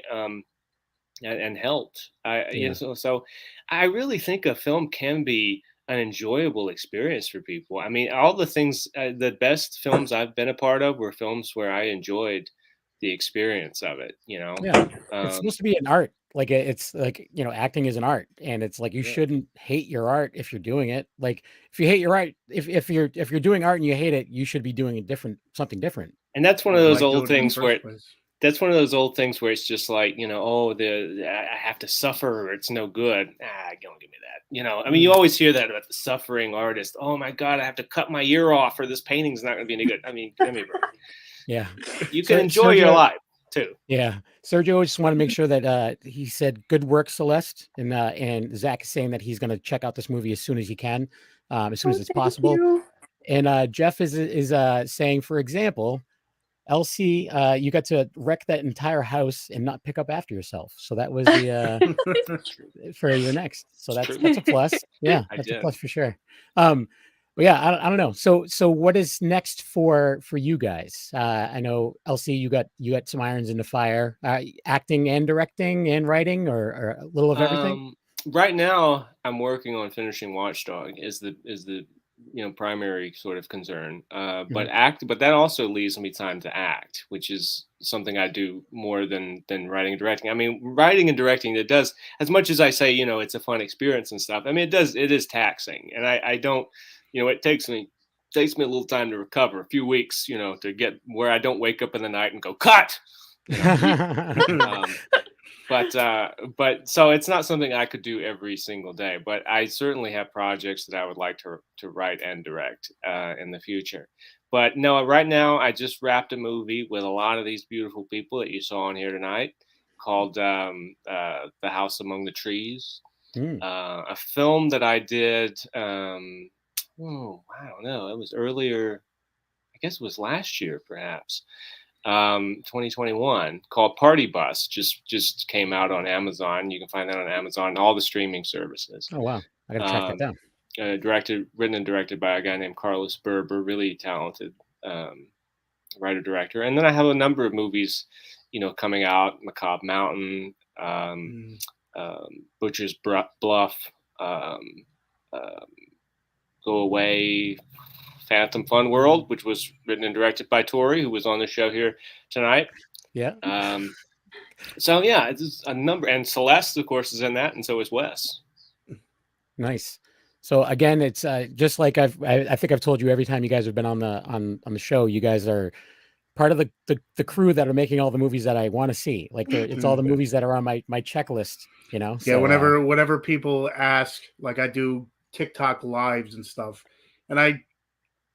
Speaker 4: and helped. So I really think a film can be an enjoyable experience for people. I mean, all the things, the best films I've been a part of were films where I enjoyed the experience of it.
Speaker 2: Yeah, it's supposed to be an art. Like it's like, acting is an art, and it's like you shouldn't hate your art if you're doing it. Like if you hate your art, if you're doing art and you hate it, you should be doing something different.
Speaker 4: And that's one of those old things where that's one of those old things where it's just like, I have to suffer or it's no good. Don't give me that. I mean, you always hear that about the suffering artist. Oh my God, I have to cut my ear off or this painting's not going to be any good. I mean, give me a break.
Speaker 2: Yeah.
Speaker 4: You can enjoy your life too.
Speaker 2: Yeah. Sergio just want to make sure that he said good work, Celeste. And Zach is saying that he's going to check out this movie as soon as he can, as soon as it's possible. And Jeff is saying, for example, Elsie, you got to wreck that entire house and not pick up after yourself. So that was the for your next. So that's a plus. Yeah, that's a plus for sure. But yeah, I don't know. So what is next for you guys? I know Elsie, you got some irons in the fire, acting and directing and writing, or a little of everything.
Speaker 4: Right now, I'm working on finishing WATCHDOG. Is the primary sort of concern. But that also leaves me time to act, which is something I do more than writing and directing. I mean, writing and directing, it does, as much as I say, it's a fun experience and stuff. I mean, it is taxing, and I don't. It takes me a little time to recover, a few weeks, to get where I don't wake up in the night and go, cut. But so it's not something I could do every single day, but I certainly have projects that I would like to write and direct in the future. But no, right now I just wrapped a movie with a lot of these beautiful people that you saw on here tonight called The House Among the Trees, a film that I did. I don't know. It was earlier. I guess it was last year, perhaps. 2021, called Party Bus. Just came out on Amazon. You can find that on Amazon and all the streaming services.
Speaker 2: Oh wow, I gotta track that down.
Speaker 4: Written and directed by a guy named Carlos Berber, really talented writer director. And then I have a number of movies, coming out: Macabre Mountain, Butcher's Bluff, Go Away, Phantom Fun World, which was written and directed by Tori, who was on the show here tonight.
Speaker 2: Yeah.
Speaker 4: So yeah, it's a number, and Celeste, of course, is in that, and so is Wes.
Speaker 2: Nice. So again, it's just like I think I've told you every time you guys have been on the show, you guys are part of the crew that are making all the movies that I want to see. Like it's all the movies that are on my checklist.
Speaker 3: Yeah.
Speaker 2: So,
Speaker 3: whenever people ask, like I do TikTok lives and stuff, and I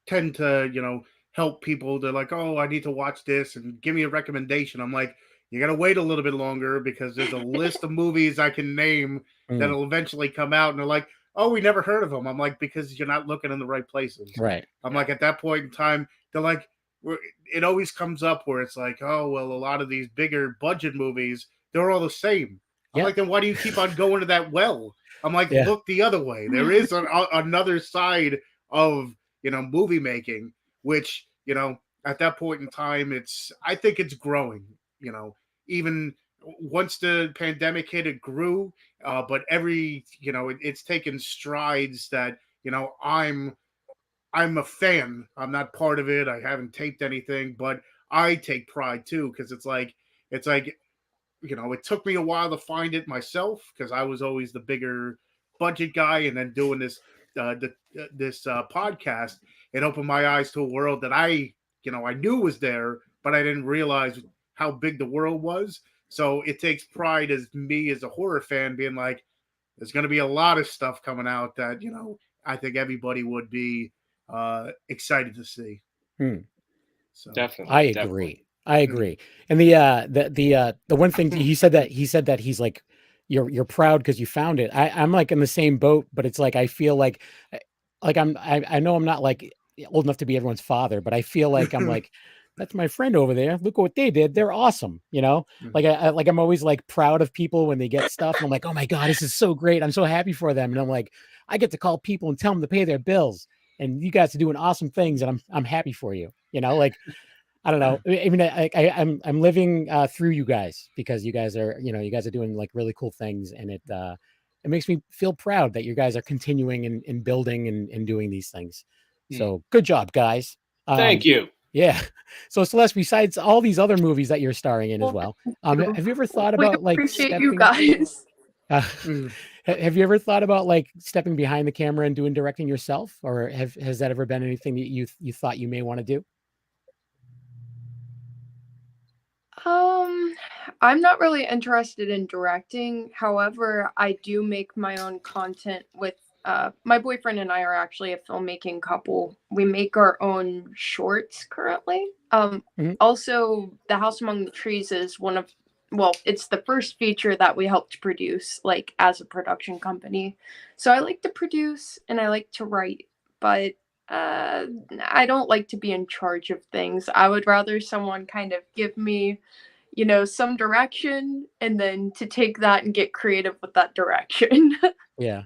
Speaker 3: tend to help people. They're like, oh, I need to watch this and give me a recommendation. I'm like, you gotta wait a little bit longer because there's a list of movies I can name that'll eventually come out. And they're like, oh, we never heard of them. I'm like, because you're not looking in the right places.
Speaker 2: Right.
Speaker 3: I'm like, at that point in time, they're like, it always comes up where it's like, oh, well, a lot of these bigger budget movies, they're all the same. I'm like, then why do you keep on going to that well? I'm like, look the other way. There is another side of, movie making, which, at that point in time, I think it's growing, even once the pandemic hit, it grew. But it's taken strides that, I'm a fan. I'm not part of it. I haven't taped anything, but I take pride too. Cause it's like, it took me a while to find it myself because I was always the bigger budget guy, and then doing this podcast, it opened my eyes to a world that I knew was there, but I didn't realize how big the world was. So it takes pride as me as a horror fan being like, there's going to be a lot of stuff coming out that, you know, I think everybody would be excited to see. So
Speaker 4: Definitely.
Speaker 2: I agree. I agree. And the one thing he said that he's like, you're proud because you found it. I'm like in the same boat, but it's like I feel like I know I'm not like old enough to be everyone's father, but I feel like I'm like, that's my friend over there. Look at what they did. They're awesome. You know, like I'm always like proud of people when they get stuff. And I'm like, oh my God, this is so great. I'm so happy for them. And I'm like, I get to call people and tell them to pay their bills. And you guys are doing awesome things. And I'm happy for you. You know, like, I don't know. I mean, I'm living through you guys because you guys are, you know, you guys are doing like really cool things. And it makes me feel proud that you guys are continuing and building and doing these things. So good job, guys.
Speaker 4: Thank you.
Speaker 2: Yeah. So Celeste, besides all these other movies that you're starring in as well, have you ever thought about like
Speaker 5: appreciate you guys.
Speaker 2: Have you ever thought about like stepping behind the camera and doing directing yourself, or has that ever been anything that you thought you may want to do?
Speaker 5: I'm not really interested in directing. However, I do make my own content with my boyfriend and I are actually a filmmaking couple. We make our own shorts currently. Also, The House Among the Trees is it's the first feature that we helped produce, like as a production company. So I like to produce and I like to write, but I don't like to be in charge of things. I would rather someone kind of give me, you know, some direction and then to take that and get creative with that direction.
Speaker 2: Yeah.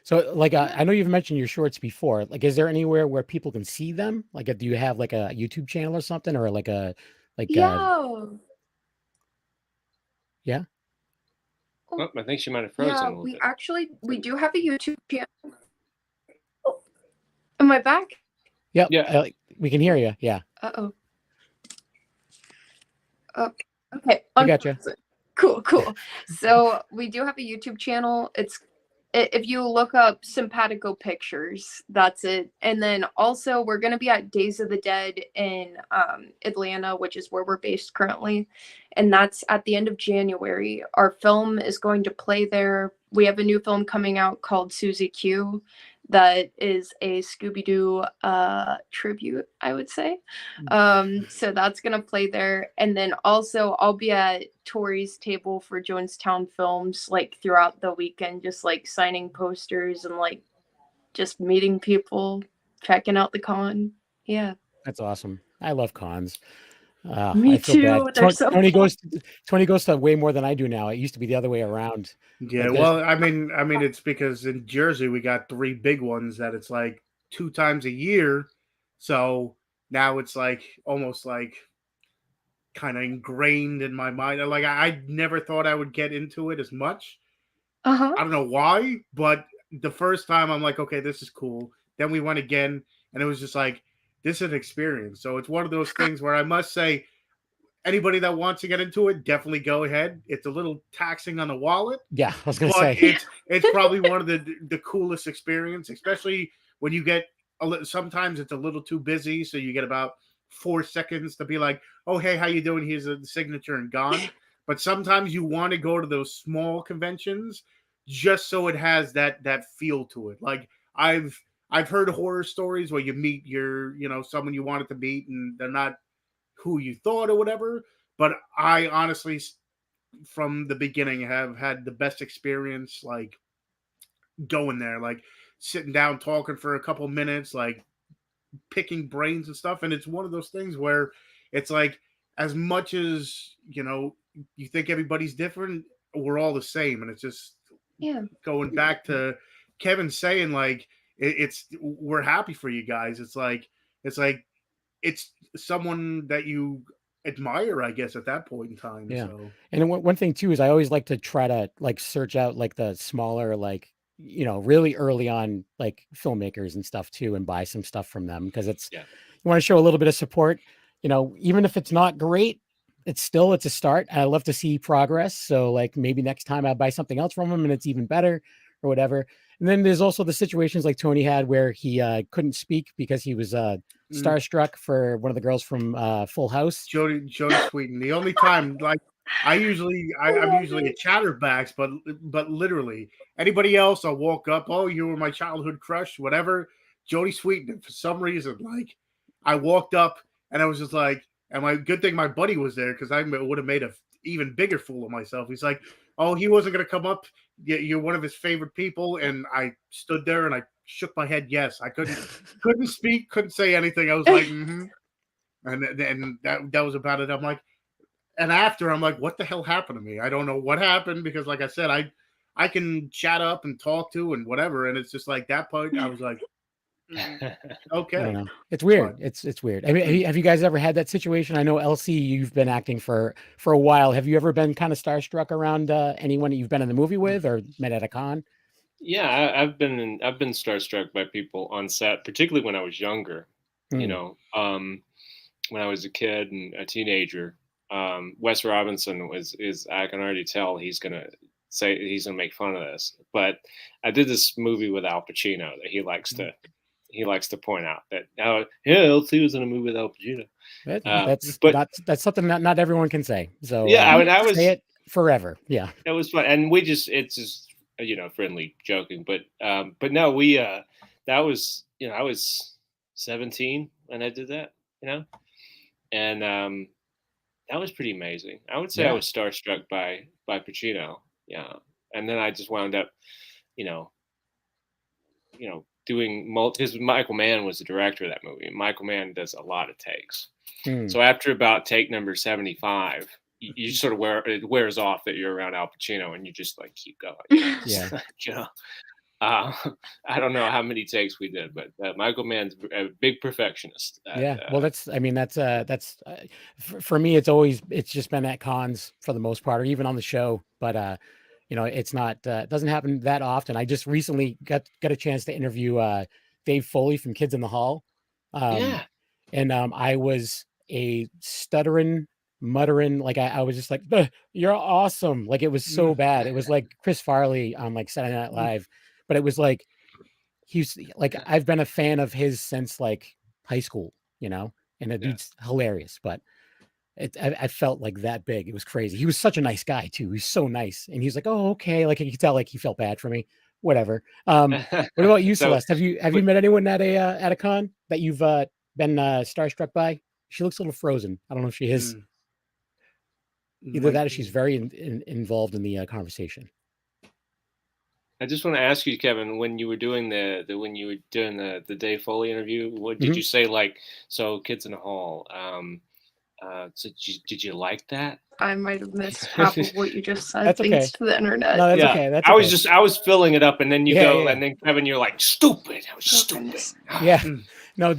Speaker 2: So like, I know you've mentioned your shorts before. Like, is there anywhere where people can see them? Like, do you have like a YouTube channel or something, or like
Speaker 5: Yeah.
Speaker 2: Yeah.
Speaker 4: Oh, I think she might have frozen a little bit.
Speaker 5: We do have a YouTube channel. Oh, am I back?
Speaker 2: Yep. Yeah. We can hear you. Yeah.
Speaker 5: Uh-oh. Okay.
Speaker 2: I gotcha.
Speaker 5: Cool. So we do have a YouTube channel. If you look up Simpatico Pictures, that's it. And then also we're going to be at Days of the Dead in Atlanta, which is where we're based currently. And that's at the end of January. Our film is going to play there. We have a new film coming out called Susie Q that is a Scooby-Doo tribute, I would say. So that's going to play there. And then also I'll be at Tori's table for Jonestown Films, like throughout the weekend, just like signing posters and like just meeting people, checking out the con. Yeah.
Speaker 2: That's awesome. I love cons.
Speaker 5: Me
Speaker 2: I feel
Speaker 5: too.
Speaker 2: bad. Tony goes to way more than I do now. It used to be the other way around.
Speaker 3: Yeah, well, I mean, it's because in Jersey we got 3 big ones that it's like 2 times a year. So now it's like almost like kind of ingrained in my mind. Like I never thought I would get into it as much. I don't know why, but the first time I'm like, okay, this is cool. Then we went again, and it was just like, this is an experience. So it's one of those things where I must say, anybody that wants to get into it, definitely go ahead. It's a little taxing on the wallet.
Speaker 2: Yeah, I was going to say.
Speaker 3: It's probably one of the coolest experience, especially when you get sometimes it's a little too busy. So you get about 4 seconds to be like, oh, hey, how you doing? Here's the signature and gone. But sometimes you want to go to those small conventions just so it has that feel to it. Like I've heard horror stories where you meet someone you wanted to meet and they're not who you thought or whatever. But I honestly, from the beginning, have had the best experience, like going there, like sitting down, talking for a couple minutes, like picking brains and stuff. And it's one of those things where it's like, as much as, you think everybody's different, we're all the same. And it's just going back to Kevin saying, like, we're happy for you guys. It's like it's someone that you admire, I guess, at that point in time.
Speaker 2: Yeah.
Speaker 3: So.
Speaker 2: And one thing too is I always like to try to like search out like the smaller, like, really early on, like filmmakers and stuff too, and buy some stuff from them, because you want to show a little bit of support, even if it's not great, it's a start. I love to see progress. So like maybe next time I'll buy something else from them and it's even better or whatever. And then there's also the situations like Tony had where he couldn't speak because he was starstruck for one of the girls from Full House.
Speaker 3: Jodie Sweetin. The only time, like, I'm usually a chatterbox, but literally anybody else, I'll walk up. Oh, you were my childhood crush, whatever. Jodie Sweetin. For some reason, like I walked up and I was just like, and my good thing my buddy was there because I would have made a even bigger fool of myself. He's like, oh, he wasn't gonna come up. You're one of his favorite people, and I stood there and I shook my head. Yes, I couldn't speak, couldn't say anything. I was like, and that was about it. I'm like. And after I'm like, what the hell happened to me? I don't know what happened because, like I said, I can chat up and talk to and whatever, and it's just like that point. I was like, okay,
Speaker 2: I don't know. It's weird. It's weird. I mean, have you guys ever had that situation? I know LC, you've been acting for a while. Have you ever been kind of starstruck around anyone that you've been in the movie with or met at a con?
Speaker 4: Yeah, I've been starstruck by people on set, particularly when I was younger. You know, when I was a kid and a teenager. Wes Robinson is I can already tell he's gonna make fun of this, but I did this movie with Al Pacino that he likes to point out that LC was in a movie with Al Pacino.
Speaker 2: That's something that not everyone can say. So
Speaker 4: yeah, I was
Speaker 2: say it forever. Yeah,
Speaker 4: it was fun, and it's just friendly joking, but no, we that was I was 17 when I did that, and that was pretty amazing. I would say I was starstruck by Pacino. Yeah. And then I just wound up, doing because Michael Mann was the director of that movie. And Michael Mann does a lot of takes. So after about take number 75, you sort of it wears off that you're around Al Pacino and you just like keep going. Yeah. I don't know how many takes we did, but Michael Mann's a big perfectionist.
Speaker 2: Well, that's for me. It's just been at cons for the most part, or even on the show. But it's not doesn't happen that often. I just recently got a chance to interview Dave Foley from Kids in the Hall. And I was a stuttering, muttering, like I was just like, "You're awesome!" Like it was so bad. It was like Chris Farley on like Saturday Night Live. But it was like he's like I've been a fan of his since like high school, and the dude's hilarious. But I felt like that big. It was crazy. He was such a nice guy too. He's so nice, and he's like, "Oh, okay." Like you could tell, like he felt bad for me. Whatever. What about you, Celeste? Have you met anyone at a con that you've been starstruck by? She looks a little frozen. I don't know if she is. Either that or she's very involved in the conversation.
Speaker 4: I just want to ask you, Kevin, when you were doing the Dave Foley interview, what did you say? Like, so Kids in the Hall. So did you like that?
Speaker 5: I might have missed half of what you just said.
Speaker 2: That's
Speaker 5: thanks
Speaker 2: okay.
Speaker 5: to the internet.
Speaker 2: No, that's okay. That's okay.
Speaker 4: I was filling it up, and then you go, and then Kevin, you're like, stupid. I was stupid.
Speaker 2: Yeah. No,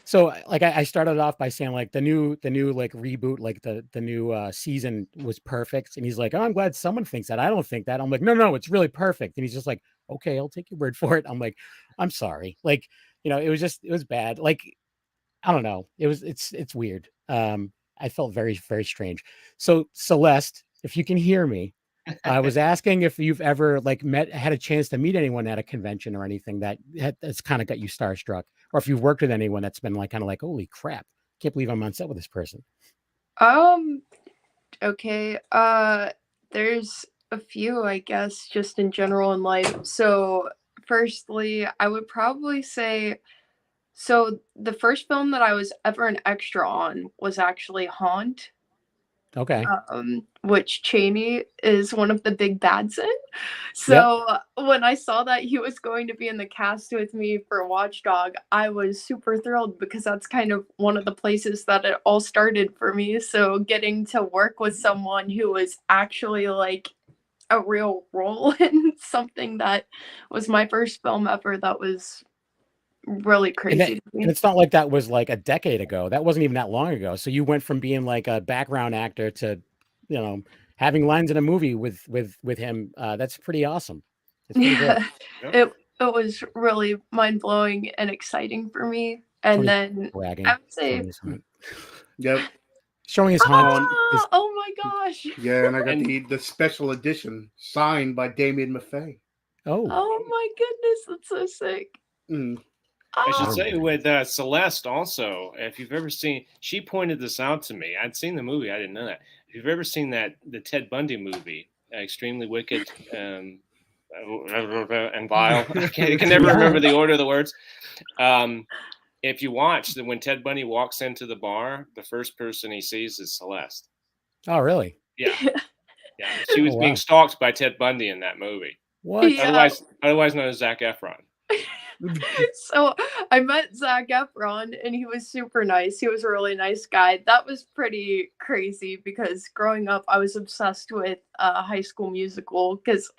Speaker 2: so like I started off by saying like the new like reboot, like the new season was perfect. And he's like, "Oh, I'm glad someone thinks that. I don't think that." I'm like, no, it's really perfect. And he's just like, "Okay, I'll take your word for it." I'm like, "I'm sorry." Like, it was bad. Like, I don't know. It's weird. I felt very, very strange. So Celeste, if you can hear me, I was asking if you've ever like had a chance to meet anyone at a convention or anything that's kind of got you starstruck, or if you've worked with anyone that's been like kind of like, holy crap, can't believe I'm on set with this person.
Speaker 5: Okay. There's a few, I guess, just in general in life. So firstly, I would probably say, so the first film that I was ever an extra on was actually Haunt.
Speaker 2: Okay.
Speaker 5: Which Chaney is one of the big bads in. So when I saw that he was going to be in the cast with me for WATCHDOG, I was super thrilled because that's kind of one of the places that it all started for me. So getting to work with someone who was actually like a real role in something that was my first film ever, that was really crazy.
Speaker 2: And it's not like that was like a decade ago. That wasn't even that long ago. So you went from being like a background actor to, having lines in a movie with him. That's pretty awesome. It's pretty good.
Speaker 5: It was really mind blowing and exciting for me. And then
Speaker 2: bragging,
Speaker 5: I would say,
Speaker 2: showing his haunt.
Speaker 5: Oh my gosh!
Speaker 3: Yeah, and I got the special edition signed by Damien Maffei.
Speaker 2: Oh
Speaker 5: my goodness, that's so sick.
Speaker 4: I should say with Celeste also, if you've ever seen, she pointed this out to me. I'd seen the movie, I didn't know that. you've ever seen the Ted Bundy movie, Extremely Wicked and Vile, I can never remember the order of the words. If you watch when Ted Bundy walks into the bar, the first person he sees is Celeste.
Speaker 2: Oh, really?
Speaker 4: Yeah. Yeah. She was being stalked by Ted Bundy in that movie.
Speaker 2: What?
Speaker 5: Yeah.
Speaker 4: Otherwise known as Zac Efron.
Speaker 5: So I met Zac Efron and he was super nice. He was a really nice guy. That was pretty crazy because growing up I was obsessed with High School Musical because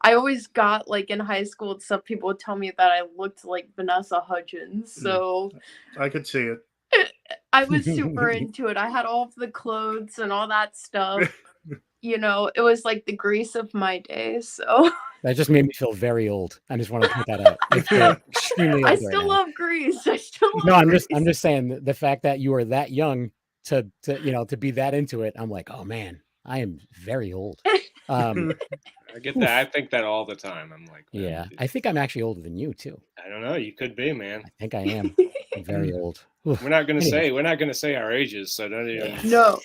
Speaker 5: I always got like in high school and stuff, people would tell me that I looked like Vanessa Hudgens. So
Speaker 3: I could see it.
Speaker 5: I was super into it. I had all of the clothes and all that stuff. You know, it was like the Grease of my day. So
Speaker 2: that just made me feel very old. I just want to put that out. I feel extremely old.
Speaker 5: I still love Grease. I still love
Speaker 2: No,
Speaker 5: Grease.
Speaker 2: I'm just saying the fact that you are that young to be that into it. I'm like, oh man, I am very old.
Speaker 4: I get that. I think that all the time. I'm like,
Speaker 2: yeah, I think I'm actually older than you too.
Speaker 4: I don't know. You could be, man.
Speaker 2: I think I am. I'm very old.
Speaker 4: We're not gonna say our ages, so don't even.
Speaker 5: No.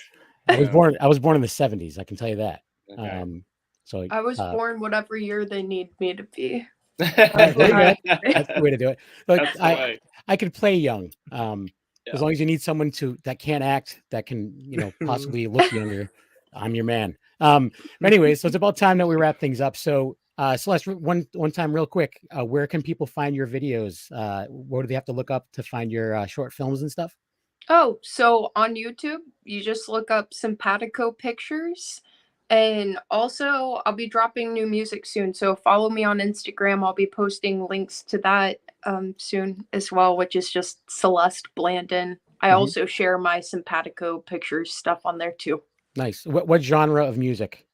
Speaker 2: I was born in the 70s. I can tell you that.
Speaker 4: Okay.
Speaker 2: So
Speaker 5: I was born whatever year they need me to be.
Speaker 2: That's the way to do it. Look,
Speaker 4: That's the way.
Speaker 2: I could play young. As long as you need someone that can't act, that can, possibly look younger, I'm your man. Anyway, so it's about time that we wrap things up. So Celeste, one time real quick, where can people find your videos? What do they have to look up to find your short films and stuff?
Speaker 5: Oh, so on YouTube, you just look up Simpatico Pictures. And also, I'll be dropping new music soon. So follow me on Instagram. I'll be posting links to that soon as well, which is just Celeste Blandon. I also share my Simpatico Pictures stuff on there too.
Speaker 2: Nice. What genre of music?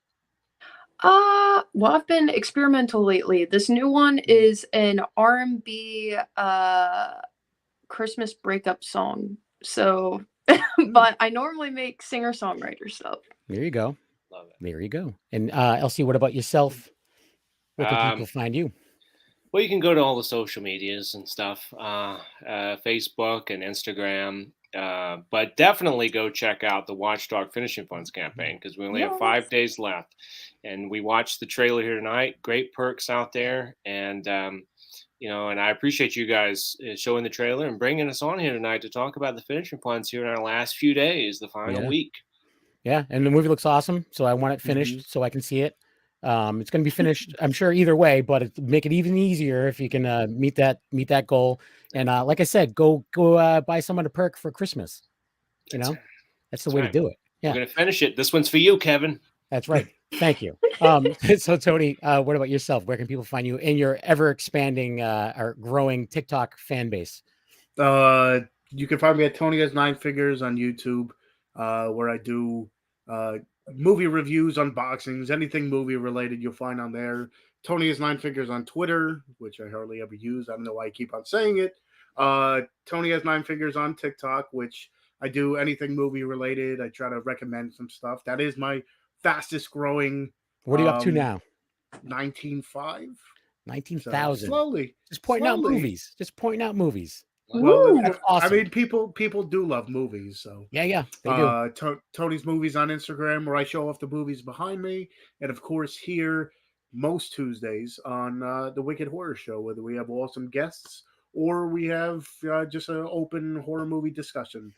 Speaker 5: Well, I've been experimental lately. This new one is an R&B Christmas breakup song. So, but I normally make singer-songwriter stuff.
Speaker 2: There you go.
Speaker 4: Love it.
Speaker 2: There you go. And Elsie, what about yourself? Where can people find you?
Speaker 4: Well, you can go to all the social medias and stuff, Facebook and Instagram. But definitely go check out the Watchdog Finishing Funds campaign because we only have 5 days left. And we watched the trailer here tonight. Great perks out there. And, and I appreciate you guys showing the trailer and bringing us on here tonight to talk about the finishing funds here in our last few days, the final week.
Speaker 2: Yeah, and the movie looks awesome, so I want it finished so I can see it. It's going to be finished, I'm sure, either way, but make it even easier if you can meet that goal. And like I said, go buy someone a perk for Christmas. That's the way to do it. Yeah,
Speaker 4: we're going to finish it. This one's for you, Kevin.
Speaker 2: That's right. Thank you. So Tony, what about yourself? Where can people find you in your ever expanding or growing TikTok fan base?
Speaker 3: You can find me at Tony Has Nine Figures on YouTube, where I do movie reviews, unboxings, anything movie related you'll find on there. Tony Has Nine Figures on Twitter, which I hardly ever use. I don't know why I keep on saying it. Tony Has Nine Figures on TikTok, which I do anything movie related. I try to recommend some stuff. That is my fastest growing.
Speaker 2: What are you up to now?
Speaker 3: 19,500.
Speaker 2: 19,000.
Speaker 3: Slowly.
Speaker 2: Just pointing out movies.
Speaker 3: Well,
Speaker 2: that's awesome.
Speaker 3: I mean, people do love movies, so
Speaker 2: yeah, they do.
Speaker 3: Tony's Movies on Instagram, where I show off the movies behind me, and of course here most Tuesdays on the Wicked Horror Show, whether we have awesome guests or we have just an open horror movie discussion.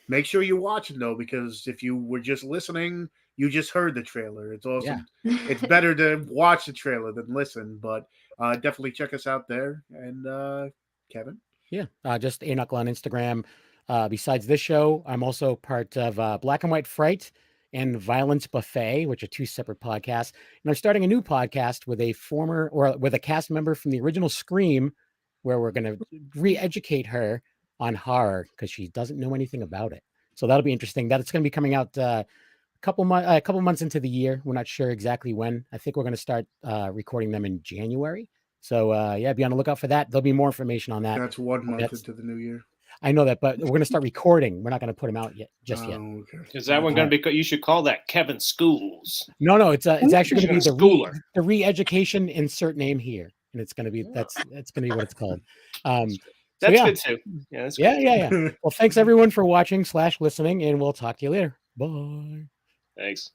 Speaker 3: Make sure you watch it though, because if you were just listening, you just heard the trailer. It's awesome. Yeah. It's better to watch the trailer than listen, but definitely check us out there. And Kevin.
Speaker 2: Yeah, just A Knuckle on Instagram. Besides this show, I'm also part of Black and White Fright and Violence Buffet, which are two separate podcasts. And I'm starting a new podcast with with a cast member from the original Scream, where we're going to re-educate her on horror because she doesn't know anything about it. So that'll be interesting. That's going to be coming out a couple months into the year. We're not sure exactly when. I think we're going to start recording them in January. So be on the lookout for that. There'll be more information on that.
Speaker 3: That's 1 month into the new year.
Speaker 2: I know that, but we're going to start recording. We're not going to put them out yet. Okay.
Speaker 4: Is that one going to be? You should call that Kevin Schools.
Speaker 2: No. It's actually going to be the re-education. Insert name here, and it's going to be that's going to be what it's called.
Speaker 4: That's good too. Yeah, that's good.
Speaker 2: Yeah. Well, thanks everyone for watching /listening, and we'll talk to you later. Bye.
Speaker 4: Thanks.